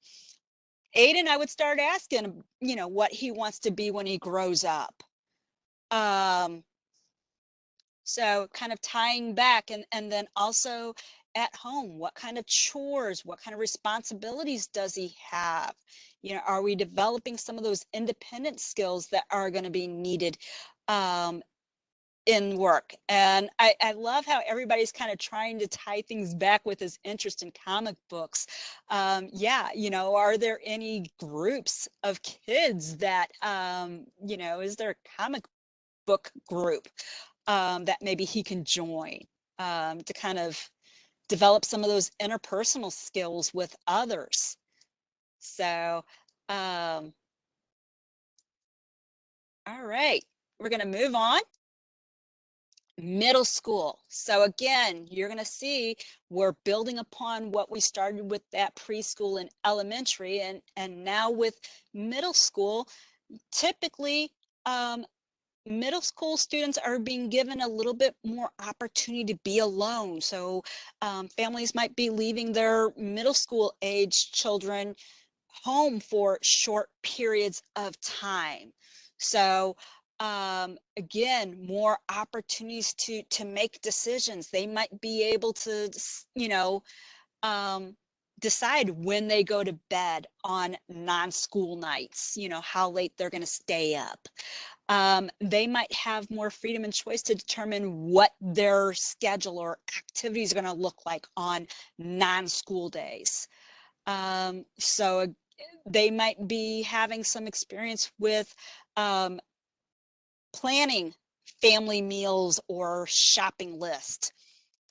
Aiden, I would start asking him, what he wants to be when he grows up. Um, So kind of tying back, and then also at home, what kind of chores, what kind of responsibilities does he have? Are we developing some of those independent skills that are going to be needed? Um, in work. And I love how everybody's kind of trying to tie things back with his interest in comic books. Yeah, are there any groups of kids that, is there a comic book group that maybe he can join to kind of develop some of those interpersonal skills with others? So, all right, we're going to move on. Middle school. So again, you're going to see we're building upon what we started with that preschool and elementary, and now with middle school, typically middle school students are being given a little bit more opportunity to be alone. So families might be leaving their middle school age children home for short periods of time. So again, more opportunities to make decisions. They might be able to, um, decide when they go to bed on non-school nights, how late they're going to stay up. They might have more freedom and choice to determine what their schedule or activities are going to look like on non-school days. So they might be having some experience with planning family meals or shopping list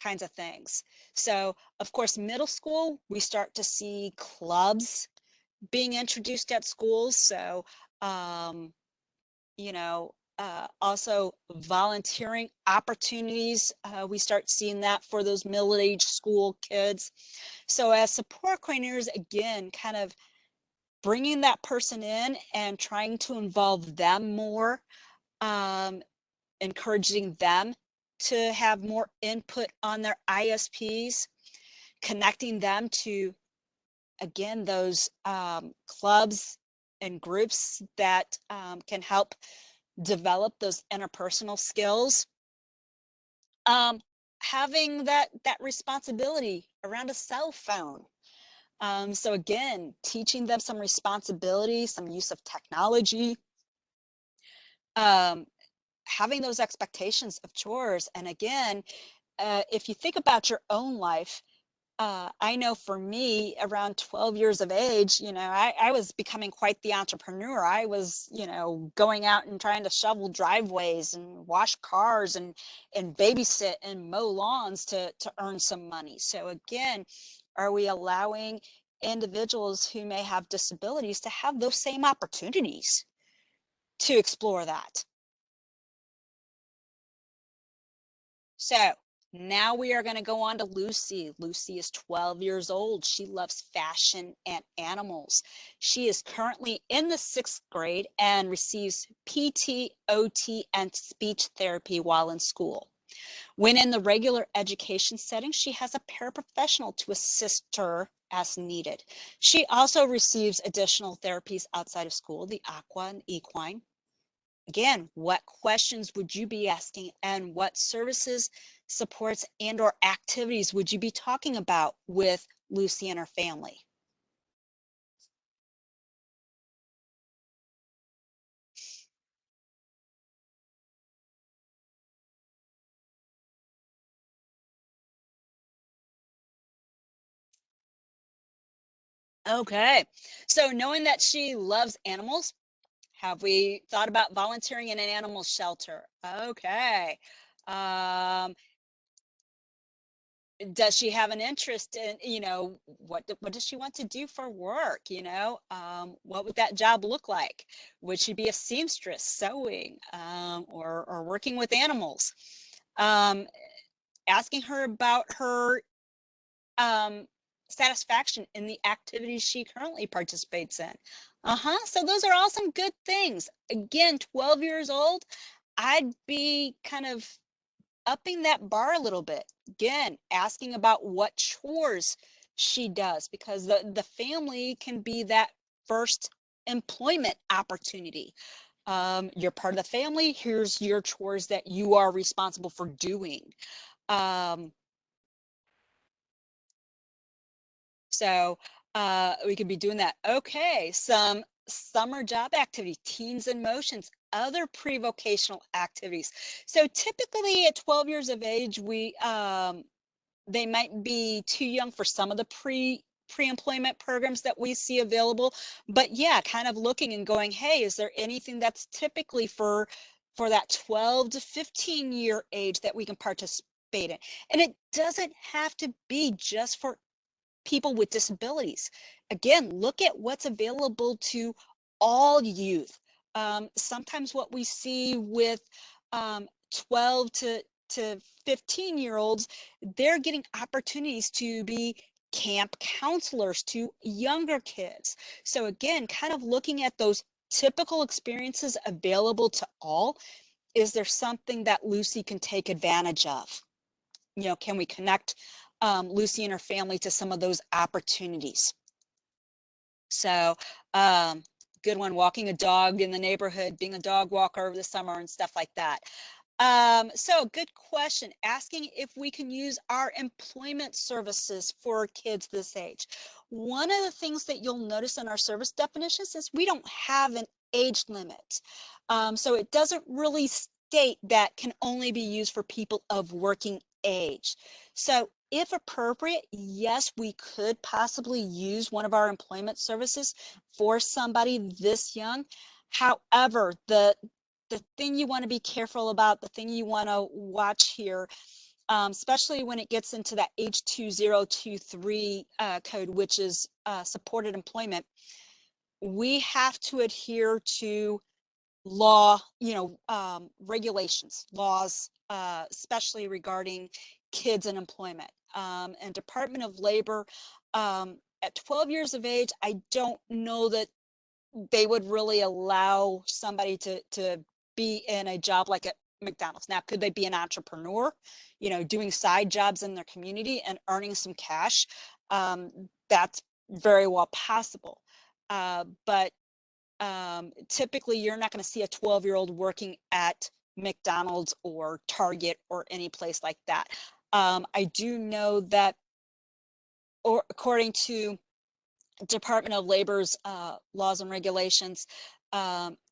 kinds of things. So, of course, middle school, we start to see clubs being introduced at schools. So, also volunteering opportunities. We start seeing that for those middle-aged school kids. So as support coordinators, again, kind of bringing that person in and trying to involve them more, um, encouraging them to have more input on their ISPs, connecting them to, again, those clubs and groups that can help develop those interpersonal skills. Having that responsibility around a cell phone. So again, teaching them some responsibility, some use of technology, um, having those expectations of chores. And again, if you think about your own life, I know for me, around 12 years of age, I was becoming quite the entrepreneur. I was, going out and trying to shovel driveways and wash cars and babysit and mow lawns to earn some money. So again, are we allowing individuals who may have disabilities to have those same opportunities to explore that? So now we are going to go on to Lucy. Lucy is 12 years old. She loves fashion and animals. She is currently in the 6th grade and receives PT, OT, and speech therapy while in school. When in the regular education setting, she has a paraprofessional to assist her as needed. She also receives additional therapies outside of school, the aqua and equine. Again, what questions would you be asking, and what services, supports, and or activities would you be talking about with Lucy and her family? Okay, so knowing that she loves animals, have we thought about volunteering in an animal shelter? Okay. Um, does she have an interest in, what does she want to do for work? What would that job look like? Would she be a seamstress, sewing, or working with animals? Um, Asking her about her um, satisfaction in the activities she currently participates in. So those are all some good things. Again, 12 years old, I'd be kind of upping that bar a little bit. Again, asking about what chores she does, because the family can be that first employment opportunity. You're part of the family. Here's your chores that you are responsible for doing. Um, so we could be doing that. Okay, some summer job activity, Teens in Motions. other pre-vocational activities. So typically at 12 years of age, they might be too young for some of the pre-employment programs that we see available. But yeah, kind of looking and going, hey, is there anything that's typically for that 12 to 15 year age that we can participate in? And it doesn't have to be just for people with disabilities. Again, look at what's available to all youth. Sometimes what we see with 12 to 15-year-olds, they're getting opportunities to be camp counselors to younger kids. So again, kind of looking at those typical experiences available to all. Is there something that Lucy can take advantage of? Can we connect Lucy and her family to some of those opportunities? So good one, walking a dog in the neighborhood, being a dog walker over the summer and stuff like that. So good question, asking if we can use our employment services for kids this age. One of the things that you'll notice in our service definitions is we don't have an age limit. So it doesn't really state that can only be used for people of working age. So if appropriate, yes, we could possibly use one of our employment services for somebody this young. However, the thing you want to be careful about, the thing you want to watch here, especially when it gets into that H2023 code, which is supported employment, we have to adhere to law, regulations, laws, especially regarding kids and employment. And Department of Labor, at 12 years of age, I don't know that they would really allow somebody to be in a job like at McDonald's. Now, could they be an entrepreneur, doing side jobs in their community and earning some cash? That's very well possible. But typically you're not going to see a 12-year-old working at McDonald's or Target or any place like that. I do know that, or according to Department of Labor's laws and regulations,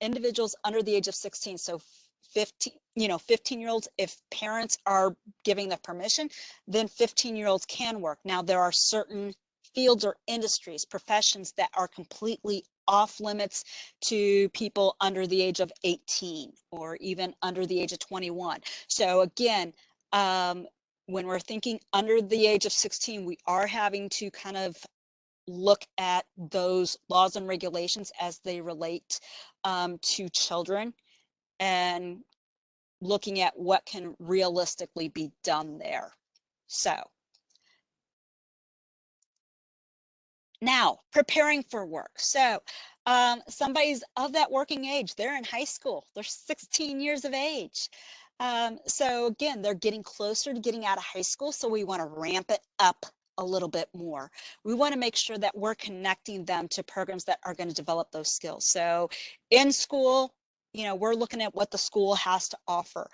individuals under the age of 16, so 15-year-olds, if parents are giving the permission, then 15-year-olds can work. Now, there are certain fields or industries, professions that are completely off limits to people under the age of 18 or even under the age of 21. So again, when we're thinking under the age of 16, we are having to kind of look at those laws and regulations as they relate to children and looking at what can realistically be done there. So now preparing for work. So somebody's of that working age, they're in high school, they're 16 years of age. So again, they're getting closer to getting out of high school. So we want to ramp it up a little bit more. We want to make sure that we're connecting them to programs that are going to develop those skills. So in school, we're looking at what the school has to offer.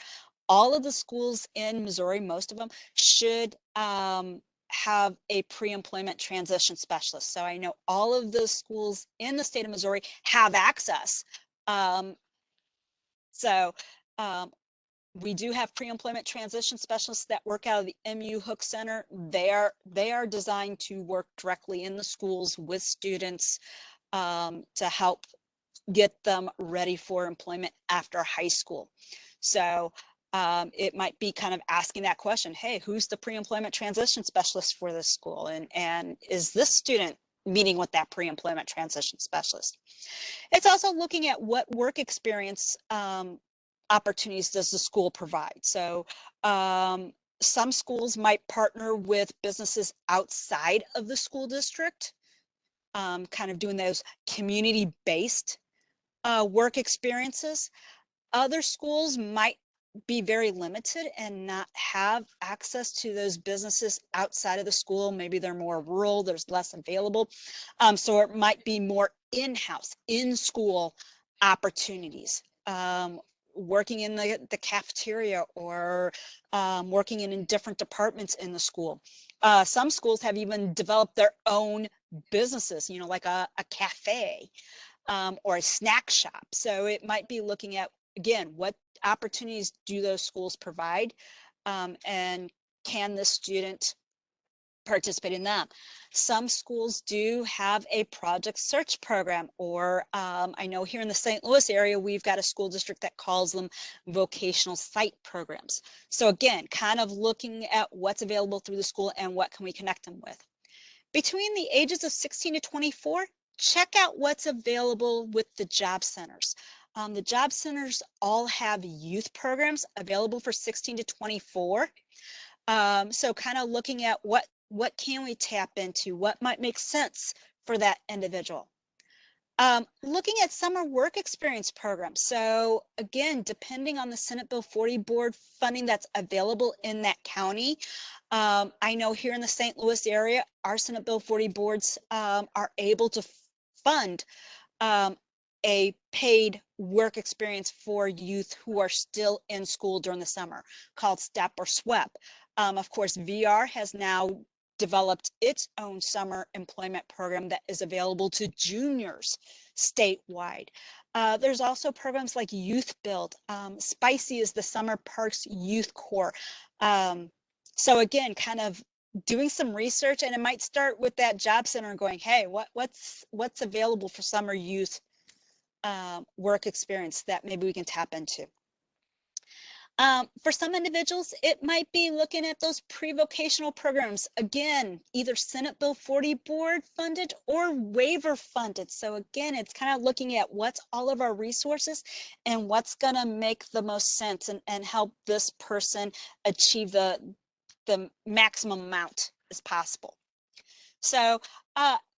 All of the schools in Missouri, most of them, should have a pre-employment transition specialist. So I know all of the schools in the state of Missouri have access. So we do have pre-employment transition specialists that work out of the MU Hook Center. They are designed to work directly in the schools with students to help get them ready for employment after high school. So it might be kind of asking that question, hey, who's the pre-employment transition specialist for this school? And is this student meeting with that pre-employment transition specialist? It's also looking at what work experience opportunities does the school provide. So some schools might partner with businesses outside of the school district, kind of doing those community-based work experiences. Other schools might be very limited and not have access to those businesses outside of the school. Maybe they're more rural, there's less available. So it might be more in-house, in-school opportunities. Working in the cafeteria or working in different departments in the school. Some schools have even developed their own businesses, like a cafe or a snack shop. So it might be looking at again, what opportunities do those schools provide? And can the student participate in them? Some schools do have a project search program, or I know here in the St. Louis area, we've got a school district that calls them vocational site programs. So again, kind of looking at what's available through the school and what can we connect them with. Between the ages of 16 to 24, check out what's available with the job centers. The job centers all have youth programs available for 16 to 24. So kind of looking at what can we tap into, what might make sense for that individual. Looking at summer work experience programs. So again, depending on the Senate Bill 40 board funding that's available in that county. I know here in the St. Louis area, our Senate Bill 40 boards are able to fund a paid work experience for youth who are still in school during the summer, called STEP or SWEP. Of course, VR has now developed its own summer employment program that is available to juniors statewide. There's also programs like Youth Build. Spicy is the Summer Parks Youth Corps. So again, kind of doing some research, and it might start with that job center and going, hey, what's available for summer youth work experience that maybe we can tap into. For some individuals, it might be looking at those pre-vocational programs. Again, either Senate Bill 40 board funded or waiver funded. So again, it's kind of looking at what's all of our resources and what's going to make the most sense and help this person achieve the maximum amount as possible. So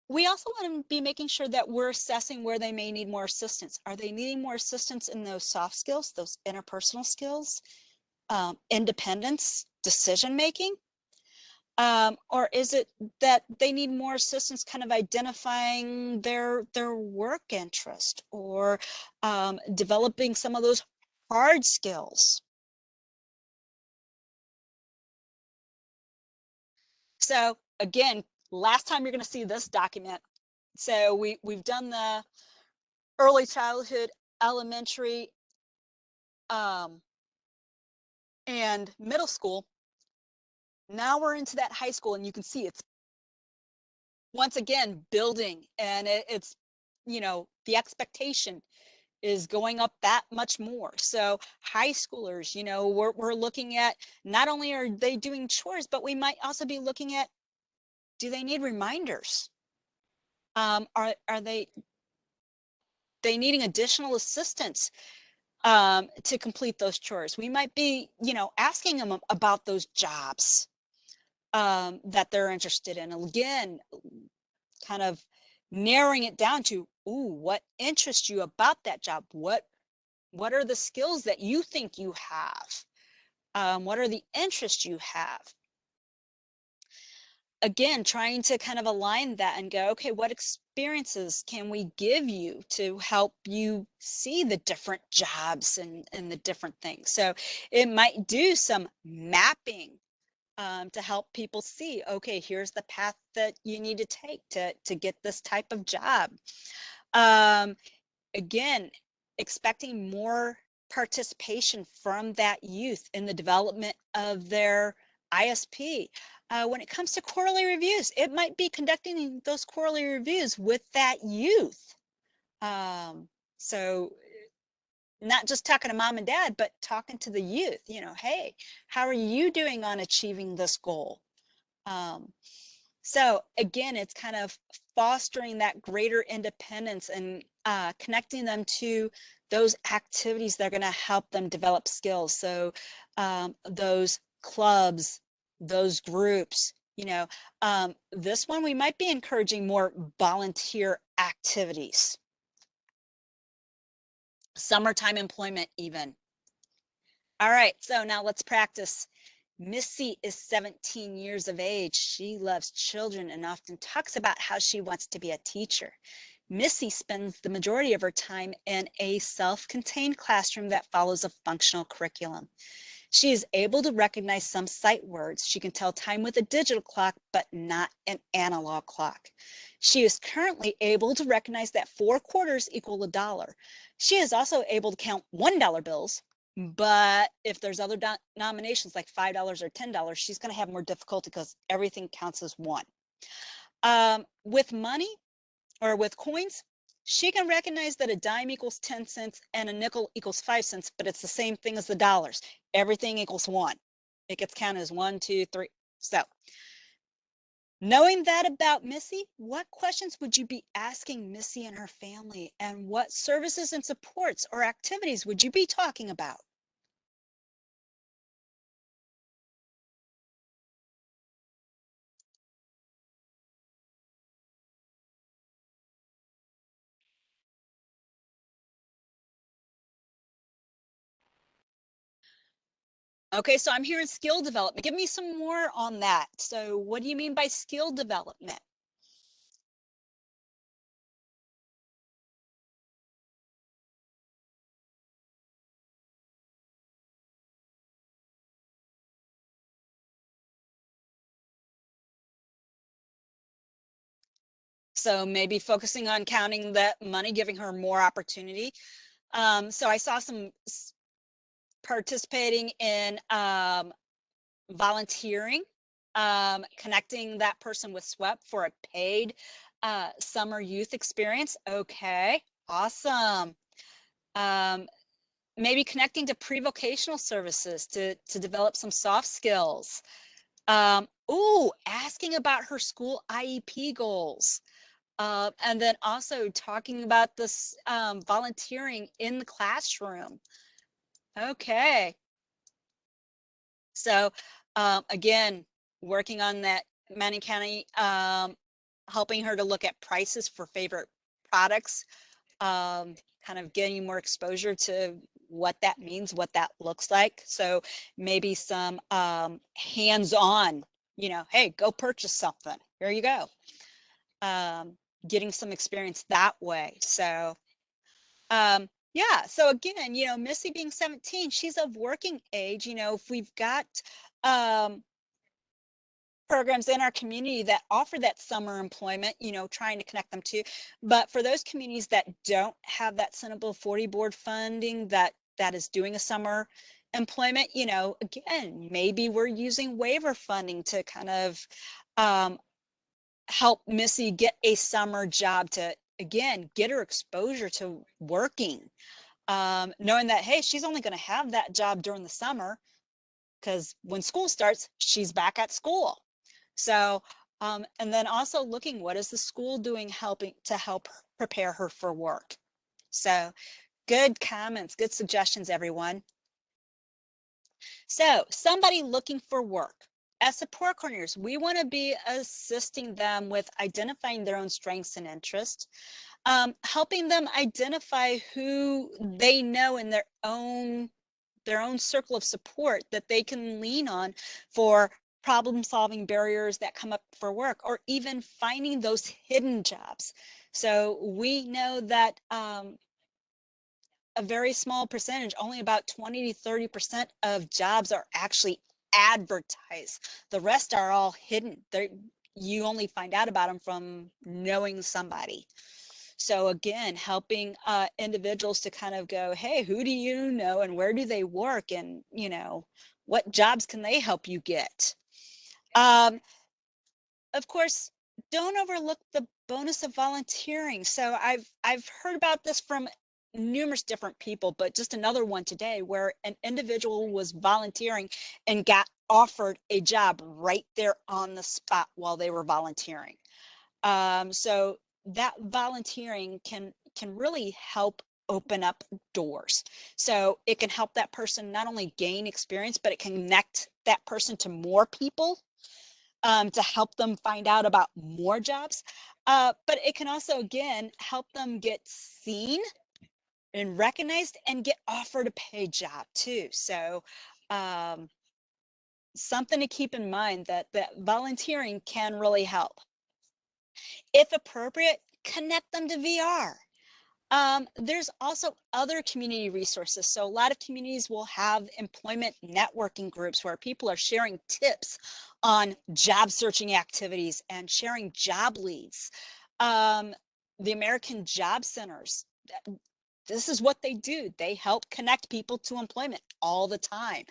we also want to be making sure that we're assessing where they may need more assistance. Are they needing more assistance in those soft skills, those interpersonal skills, independence, decision making? Or is it that they need more assistance kind of identifying their work interest, or developing some of those hard skills? So again, last time you're going to see this document. So we've done the early childhood, elementary, and middle school. Now we're into that high school, and you can see it's once again building, and it's, you know, the expectation is going up that much more. So high schoolers, you know, we're looking at, not only are they doing chores, but we might also be looking at, do they need reminders? Are they needing additional assistance to complete those chores? We might be, you know, asking them about those jobs that they're interested in. And again, kind of narrowing it down to, ooh, what interests you about that job? What are the skills that you think you have? What are the interests you have? Again, trying to kind of align that and go, okay, what experiences can we give you to help you see the different jobs and the different things? So it might do some mapping to help people see, okay, here's the path that you need to take to get this type of job. Again, expecting more participation from that youth in the development of their ISP. When it comes to quarterly reviews, it might be conducting those quarterly reviews with that youth. So not just talking to mom and dad, but talking to the youth, you know, hey, how are you doing on achieving this goal? So again, it's kind of fostering that greater independence and connecting them to those activities that are going to help them develop skills. So those clubs, those groups, you know, this one we might be encouraging more volunteer activities. Summertime employment even. All right, so now let's practice. Missy is 17 years of age. She loves children and often talks about how she wants to be a teacher. Missy spends the majority of her time in a self-contained classroom that follows a functional curriculum. She is able to recognize some sight words. She can tell time with a digital clock, but not an analog clock. She is currently able to recognize that 4 quarters equal $1. She is also able to count $1 bills, but if there's other denominations like $5 or $10, she's going to have more difficulty because everything counts as one. With money or with coins, she can recognize that a dime equals 10 cents and a nickel equals 5 cents, but it's the same thing as the dollars. Everything equals one. It gets counted as 1, 2, 3. So, knowing that about Missy, what questions would you be asking Missy and her family? And what services and supports or activities would you be talking about? Okay, so I'm hearing skill development. Give me some more on that. So, what do you mean by skill development? So, maybe focusing on counting that money, giving her more opportunity. So, I saw some participating in volunteering, connecting that person with SWEP for a paid summer youth experience. Okay, awesome. Um, Maybe connecting to pre-vocational services to develop some soft skills. Ooh, asking about her school IEP goals. And then also talking about this volunteering in the classroom. Okay. So again, working on that Manning County, helping her to look at prices for favorite products, kind of getting more exposure to what that means, what that looks like. So maybe some hands-on, hey, go purchase something. Here you go. Getting some experience that way. So yeah, so again, Missy being 17, she's of working age. If we've got um, programs in our community that offer that summer employment, trying to connect them to. But for those communities that don't have that Senate 40 board funding that is doing a summer employment, again, maybe we're using waiver funding to kind of um, help Missy get a summer job to, again, get her exposure to working. Knowing that, hey, she's only going to have that job during the summer because when school starts, she's back at school. So, and then also looking, what is the school doing helping to help prepare her for work? So good comments, good suggestions, everyone. So somebody looking for work. As support coordinators, we want to be assisting them with identifying their own strengths and interests, helping them identify who they know in their own circle of support that they can lean on for problem solving barriers that come up for work, or even finding those hidden jobs. So we know that a very small percentage, only about 20 to 30% of jobs are actually advertised. The rest are all hidden. You only find out about them from knowing somebody. So again, helping individuals to kind of go, hey, who do you know and where do they work, and what jobs can they help you get? Um, of course, don't overlook the bonus of volunteering. So I've heard about this from numerous different people, but just another one today where an individual was volunteering and got offered a job right there on the spot while they were volunteering. So that volunteering can really help open up doors. So it can help that person not only gain experience, but it can connect that person to more people, to help them find out about more jobs. But it can also, again, help them get seen and recognized and get offered a paid job too. So um, something to keep in mind, that volunteering can really help. If appropriate, connect them to VR. There's also other community resources. So a lot of communities will have employment networking groups where people are sharing tips on job searching activities and sharing job leads. Um, the American Job Centers, this is what they do. They help connect people to employment all the time.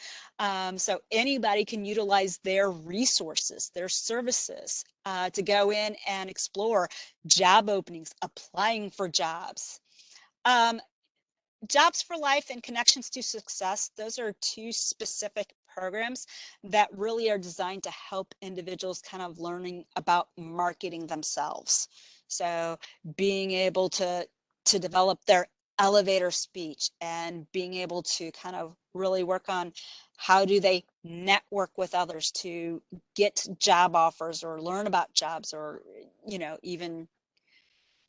So anybody can utilize their resources, their services, to go in and explore job openings, applying for jobs. Um, Jobs for Life and Connections to Success, those are two specific programs that really are designed to help individuals kind of learning about marketing themselves. So being able to develop their elevator speech and being able to kind of really work on how do they network with others to get job offers or learn about jobs, or even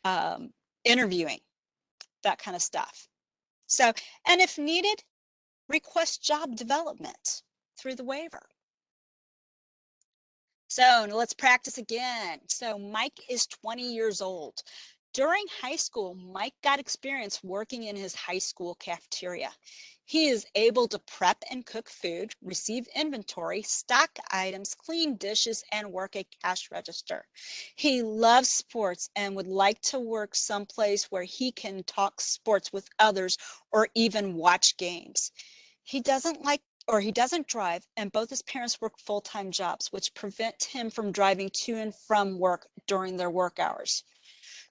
um, interviewing, that kind of stuff. So, and if needed, request job development through the waiver. So let's practice again. So Mike is 20 years old. During high school, Mike got experience working in his high school cafeteria. He is able to prep and cook food, receive inventory, stock items, clean dishes, and work a cash register. He loves sports and would like to work someplace where he can talk sports with others or even watch games. He doesn't drive, and both his parents work full-time jobs, which prevent him from driving to and from work during their work hours.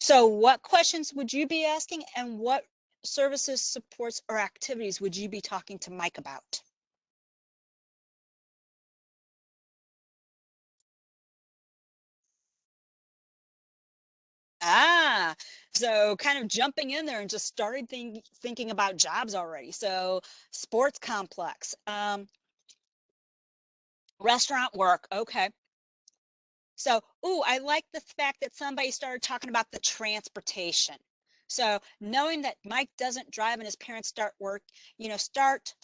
So what questions would you be asking, and what services, supports, or activities would you be talking to Mike about? Ah, so kind of jumping in there and just started thinking about jobs already. So sports complex, restaurant work. Okay. So, ooh, I like the fact that somebody started talking about the transportation. So knowing that Mike doesn't drive and his parents start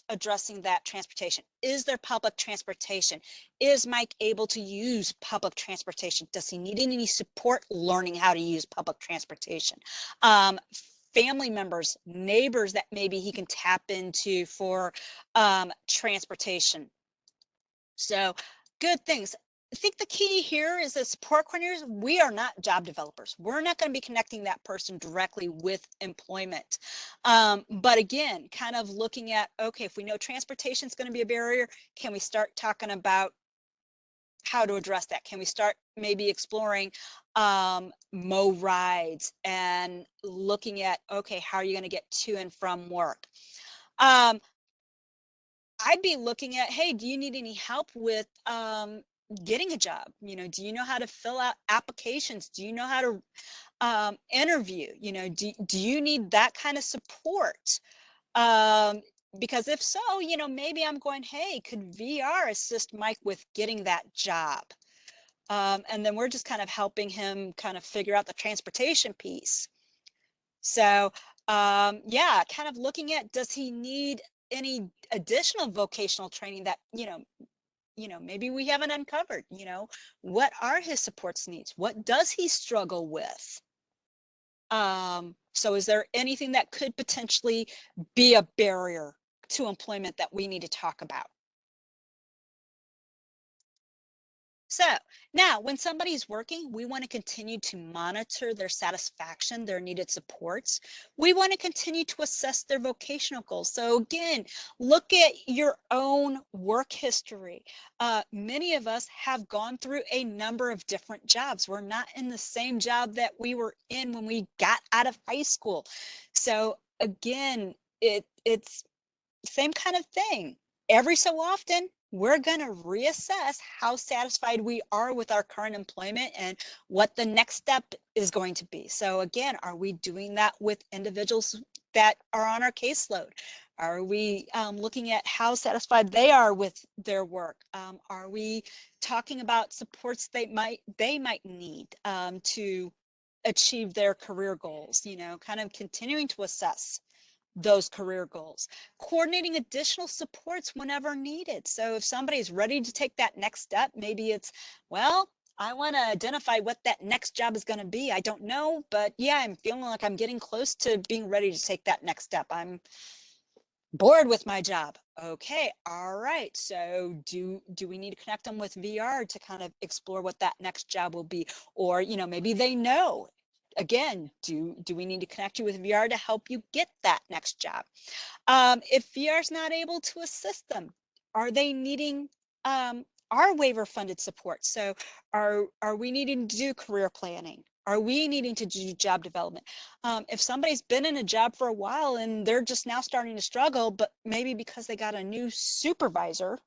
addressing that transportation. Is there public transportation? Is Mike able to use public transportation? Does he need any support learning how to use public transportation? Um, Family members, neighbors that maybe he can tap into for transportation. So good things. I think the key here is that support coordinators, we are not job developers. We're not going to be connecting that person directly with employment. But again, kind of looking at, okay, if we know transportation is going to be a barrier, can we start talking about how to address that? Can we start maybe exploring Mo rides and looking at, okay, how are you going to get to and from work? Um, I'd be looking at, hey, do you need any help with getting a job? Do you know how to fill out applications? Do you know how to interview? Do you need that kind of support? Um, because if so, maybe I'm going, hey, could VR assist Mike with getting that job? And then we're just kind of helping him kind of figure out the transportation piece. So yeah, kind of looking at, does he need any additional vocational training that, maybe we haven't uncovered, what are his supports needs? What does he struggle with? So is there anything that could potentially be a barrier to employment that we need to talk about? So now when somebody's working, we want to continue to monitor their satisfaction, their needed supports. We want to continue to assess their vocational goals. So again, look at your own work history. Many of us have gone through a number of different jobs. We're not in the same job that we were in when we got out of high school. So again, it's same kind of thing. Every so often, we're going to reassess how satisfied we are with our current employment and what the next step is going to be. So again, are we doing that with individuals that are on our caseload? Are we looking at how satisfied they are with their work? Are we talking about supports they might need to achieve their career goals? Kind of continuing to assess those career goals, coordinating additional supports whenever needed. So if somebody's ready to take that next step, maybe it's, well, I want to identify what that next job is going to be. I don't know, but yeah, I'm feeling like I'm getting close to being ready to take that next step. I'm bored with my job. Okay, all right. So do we need to connect them with VR to kind of explore what that next job will be? Or, maybe they know. Again, do we need to connect you with VR to help you get that next job? If VR is not able to assist them, are they needing our waiver funded support? So are we needing to do career planning? Are we needing to do job development? If somebody's been in a job for a while and they're just now starting to struggle, but maybe because they got a new supervisor,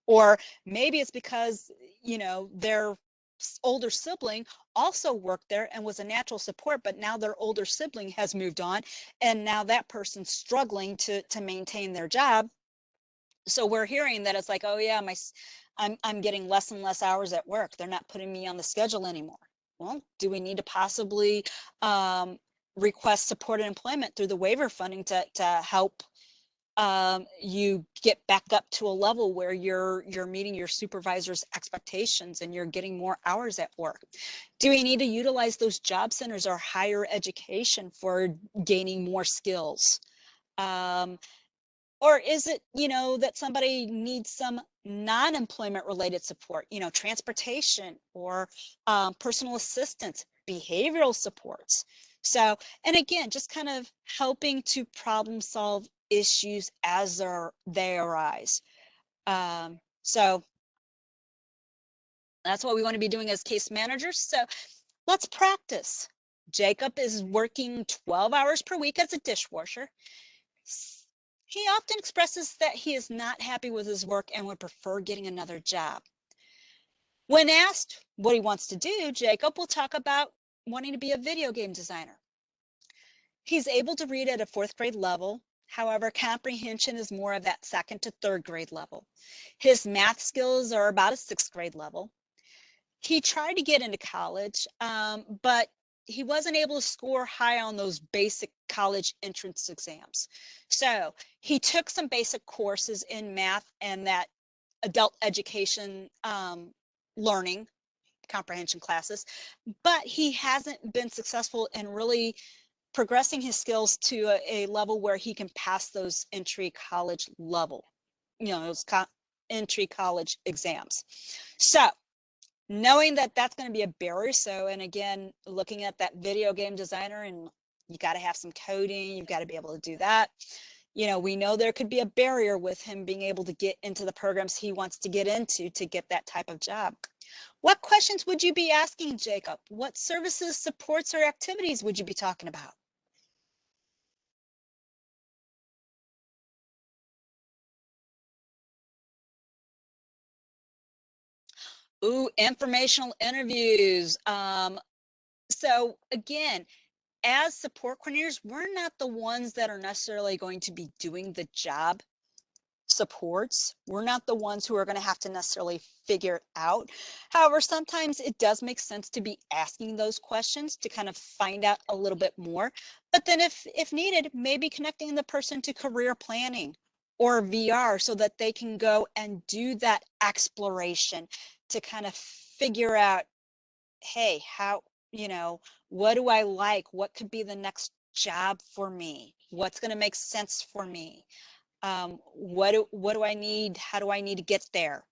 or maybe it's because, their older sibling also worked there and was a natural support, but now their older sibling has moved on and now that person's struggling to maintain their job. So we're hearing that it's like, oh yeah, I'm getting less and less hours at work. They're not putting me on the schedule anymore. Well, do we need to possibly request supported employment through the waiver funding to help you get back up to a level where you're meeting your supervisor's expectations and you're getting more hours at work? Do we need to utilize those job centers or higher education for gaining more skills? Or is it, that somebody needs some non-employment related support, transportation or personal assistance, behavioral supports? So, and again, just kind of helping to problem solve issues as they arise. So that's what we want to be doing as case managers. So let's practice. Jacob is working 12 hours per week as a dishwasher. He often expresses that he is not happy with his work and would prefer getting another job. When asked what he wants to do, Jacob will talk about wanting to be a video game designer. He's able to read at a 4th grade level. However, comprehension is more of that 2nd to 3rd grade level. His math skills are about a 6th grade level. He tried to get into college, but he wasn't able to score high on those basic college entrance exams. So he took some basic courses in math and that adult education learning comprehension classes, but he hasn't been successful in really progressing his skills to a level where he can pass those entry college level, those entry college exams. So knowing that that's going to be a barrier. So, and again, looking at that video game designer, and you got to have some coding, you've got to be able to do that. We know there could be a barrier with him being able to get into the programs he wants to get into to get that type of job. What questions would you be asking, Jacob? What services, supports, or activities would you be talking about? Ooh, informational interviews. So again, as support coordinators, we're not the ones that are necessarily going to be doing the job supports. We're not the ones who are going to have to necessarily figure it out. However, sometimes it does make sense to be asking those questions to kind of find out a little bit more. But then if needed, maybe connecting the person to career planning or VR so that they can go and do that exploration to kind of figure out, hey, how, what do I like? What could be the next job for me? What's going to make sense for me? What do I need? How do I need to get there?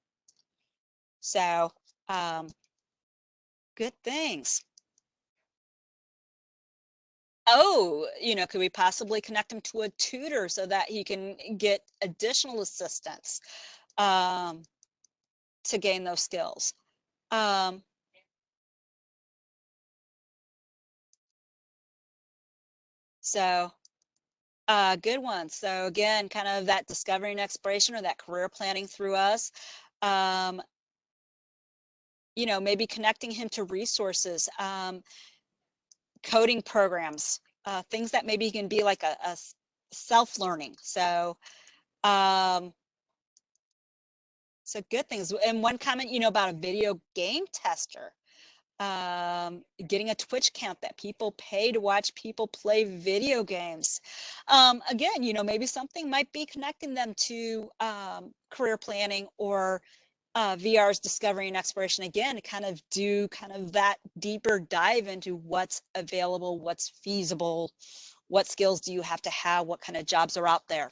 So, um, good things. Oh, could we possibly connect him to a tutor so that he can get additional assistance um, to gain those skills? Um, so, good one. So again, kind of that discovery and exploration or that career planning through us. Um, maybe connecting him to resources, coding programs, things that maybe can be like a self-learning. Um, so good things. And one comment, about a video game tester, getting a Twitch account that people pay to watch people play video games. Again, maybe something might be connecting them to career planning or VR's discovery and exploration again to kind of do kind of that deeper dive into what's available, what's feasible, what skills do you have to have, what kind of jobs are out there.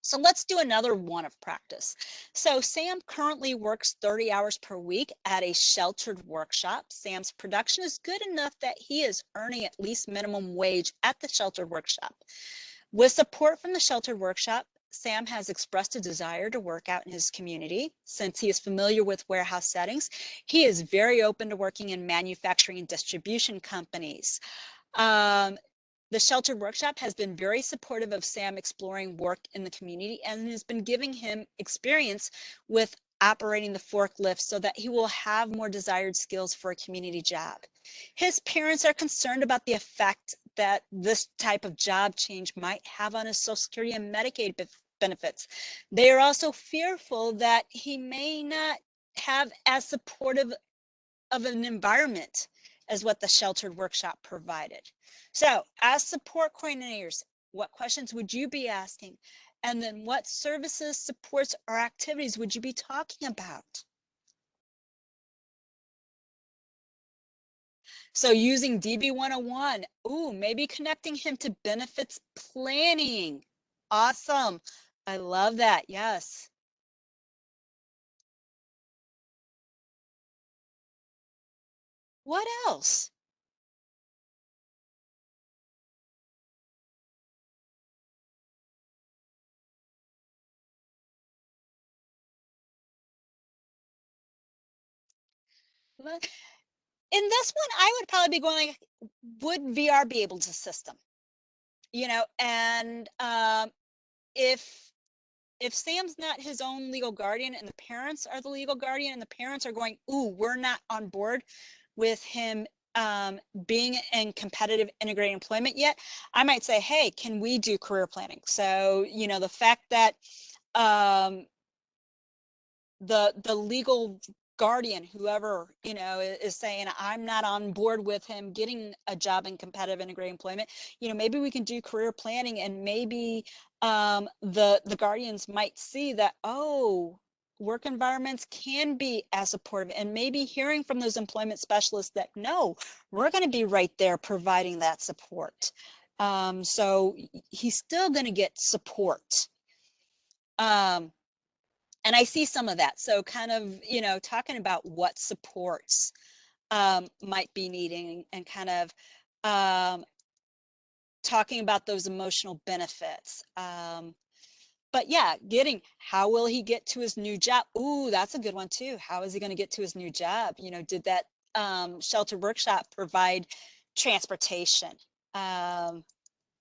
So let's do another one of practice. So Sam currently works 30 hours per week at a sheltered workshop. Sam's production is good enough that he is earning at least minimum wage at the sheltered workshop. With support from the sheltered workshop, Sam has expressed a desire to work out in his community. Since he is familiar with warehouse settings, he is very open to working in manufacturing and distribution companies. The sheltered workshop has been very supportive of Sam exploring work in the community and has been giving him experience with operating the forklift so that he will have more desired skills for a community job. His parents are concerned about the effect that this type of job change might have on his Social Security and Medicaid benefits. They are also fearful that he may not have as supportive of an environment as what the sheltered workshop provided. So as support coordinators, what questions would you be asking? And then what services, supports, or activities would you be talking about? So using DB 101, ooh, maybe connecting him to benefits planning. Awesome. I love that. Yes. What else? In this one, I would probably be going like, would VR be able to assist them? You know, and if Sam's not his own legal guardian and the parents are the legal guardian and the parents are going, ooh, we're not on board with him being in competitive integrated employment yet, I might say, hey, can we do career planning? So, you know, the fact that um, the legal guardian, whoever, you know, is saying I'm not on board with him getting a job in competitive integrated employment, you know, maybe we can do career planning, and maybe the guardians might see that, oh, work environments can be as supportive, and maybe hearing from those employment specialists that no, we're going to be right there providing that support. So he's still going to get support. um, and I see some of that. So kind of, you know, talking about what supports might be needing, and kind of talking about those emotional benefits. But yeah, getting, how will he get to his new job? Ooh, that's a good one too. How is he going to get to his new job? You know, did that shelter workshop provide transportation? Um,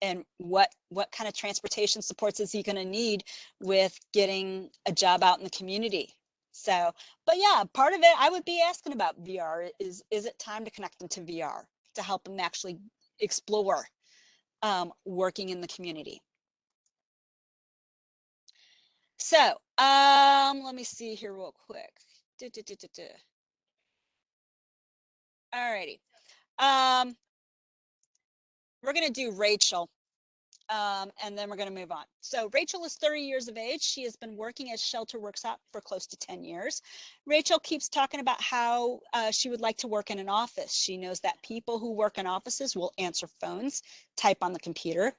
and what kind of transportation supports is he going to need with getting a job out in the community? So, but yeah, part of it I would be asking about VR is it time to connect them to VR to help them actually explore working in the community? So let me see here real quick. All righty. um we're going to do Rachel. And then we're going to move on. So Rachel is 30 years of age. She has been working at Shelter Workshop for close to 10 years. Rachel keeps talking about how she would like to work in an office. She knows that people who work in offices will answer phones, type on the computer.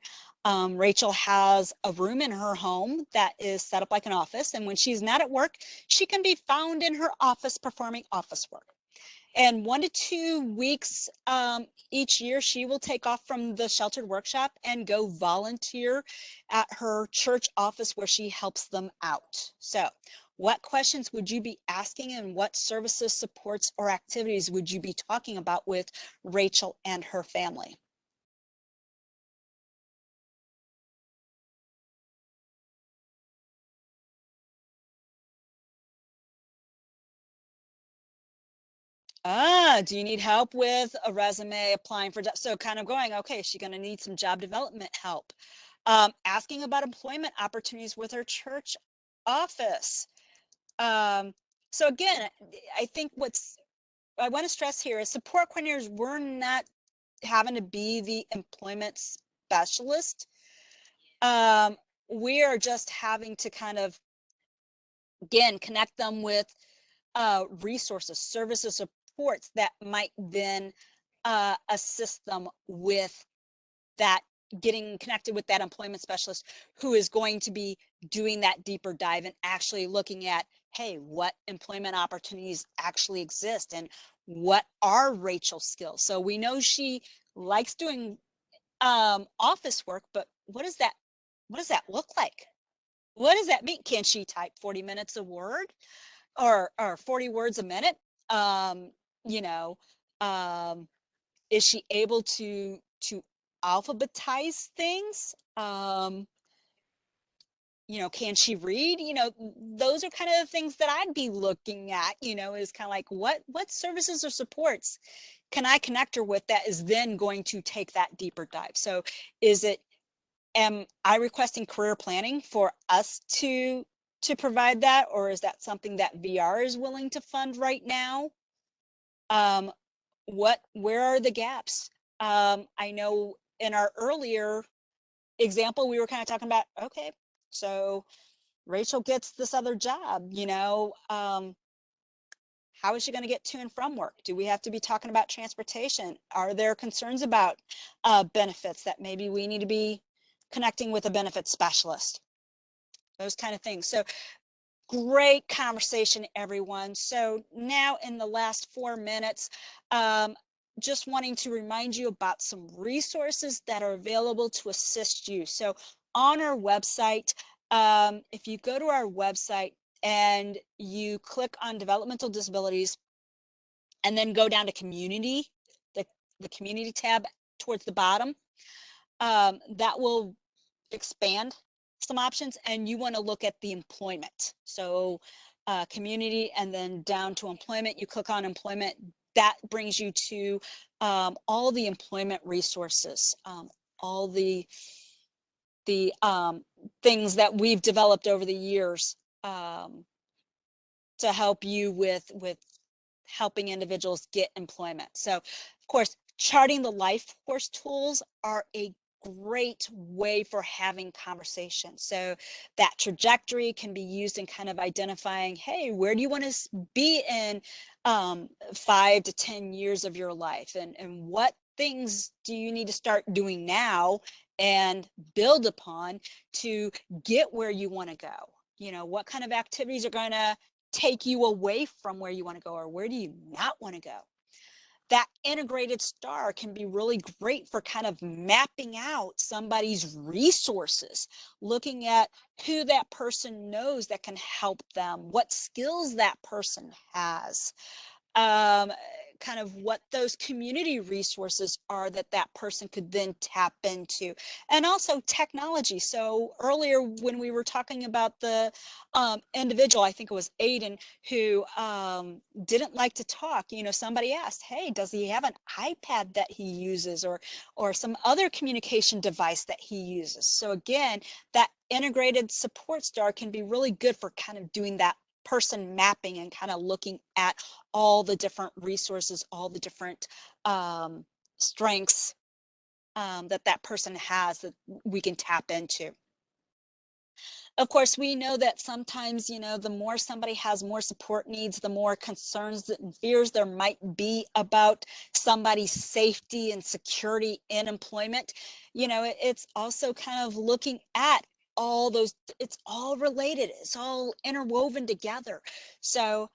Rachel has a room in her home that is set up like an office. And when she's not at work, she can be found in her office performing office work. And 1 to 2 weeks each year, she will take off from the sheltered workshop and go volunteer at her church office where she helps them out. So what questions would you be asking, and what services, supports, or activities would you be talking about with Rachel and her family? Do you need help with a resume, applying for jobs? So kind of going, okay, is she going to need some job development help? Asking about employment opportunities with her church office. Um, so again, I think what's I want to stress here is support coordinators, we're not having to be the employment specialist. Um, we are just having to kind of Again, connect them with resources, services, supports that might then assist them with that, getting connected with that employment specialist who is going to be doing that deeper dive and actually looking at, hey, what employment opportunities actually exist and what are Rachel's skills? So we know she likes doing office work, but what does that look like? What does that mean? Can she type 40 minutes a word or 40 words a minute? Um, you know, um, is she able to alphabetize things? Can she read? Those are kind of the things that I'd be looking at, is kind of like what services or supports can I connect her with that is then going to take that deeper dive. So am I requesting career planning for us to provide that, or is that something that VR is willing to fund right now? Where are the gaps? I know in our earlier example, we were kind of talking about, okay, so Rachel gets this other job, how is she going to get to and from work? Do we have to be talking about transportation? Are there concerns about benefits that maybe we need to be connecting with a benefits specialist? Those kind of things. So great conversation, everyone. So now in the last 4 minutes, just wanting to remind you about some resources that are available to assist you. So on our website, if you go to our website and you click on developmental disabilities and then go down to community, the community tab towards the bottom, that will expand some options, and you want to look at the employment. So community and then down to employment, you click on employment. That brings you to all the employment resources, all the things that we've developed over the years to help you with helping individuals get employment. So of course, charting the life course tools are a great way for having conversation. So that trajectory can be used in kind of identifying, hey, where do you want to be in 5 to 10 years of your life, and what things do you need to start doing now and build upon to get where you want to go? What kind of activities are going to take you away from where you want to go, or where do you not want to go? That integrated star can be really great for kind of mapping out somebody's resources, looking at who that person knows that can help them, what skills that person has, kind of what those community resources are that that person could then tap into, and also technology. So earlier when we were talking about the individual, I think it was Aiden, who didn't like to talk, somebody asked, hey, does he have an iPad that he uses, or some other communication device that he uses? So again, that integrated support star can be really good for kind of doing that person mapping and kind of looking at all the different resources, all the different strengths that person has that we can tap into. Of course, we know that sometimes, the more somebody has more support needs, the more concerns and fears there might be about somebody's safety and security in employment. It's also kind of looking at all those, it's all related, it's all interwoven together. So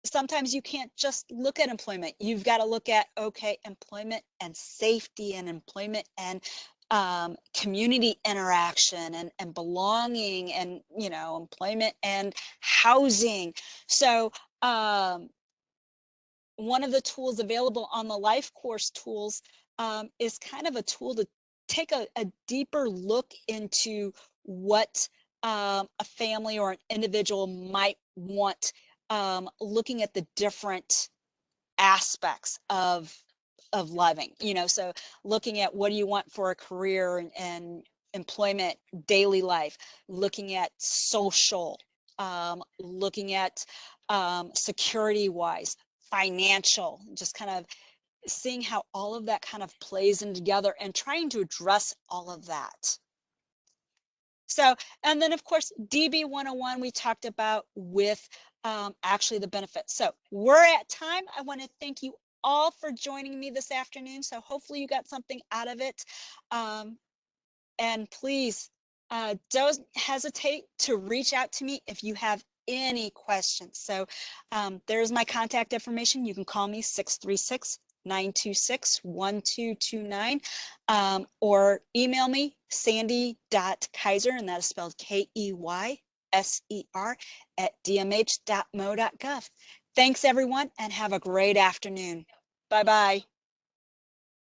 sometimes you can't just look at employment. You've got to look at, okay, employment and safety, and employment and community interaction, and belonging, and employment and housing. So one of the tools available on the life course tools is kind of a tool to take a deeper look into what a family or an individual might want, looking at the different aspects of living, so looking at what do you want for a career, and employment, daily life, looking at social, looking at security wise, financial, just kind of seeing how all of that kind of plays in together and trying to address all of that. So, and then of course, DB 101 we talked about with actually the benefits. So we're at time. I want to thank you all for joining me this afternoon. So hopefully you got something out of it. And please don't hesitate to reach out to me if you have any questions. So there's my contact information. You can call me 636-926-1229 or email me sandy.kaiser, and that is spelled Keyser @dmh.mo.gov. Thanks everyone, and have a great afternoon. Bye-bye.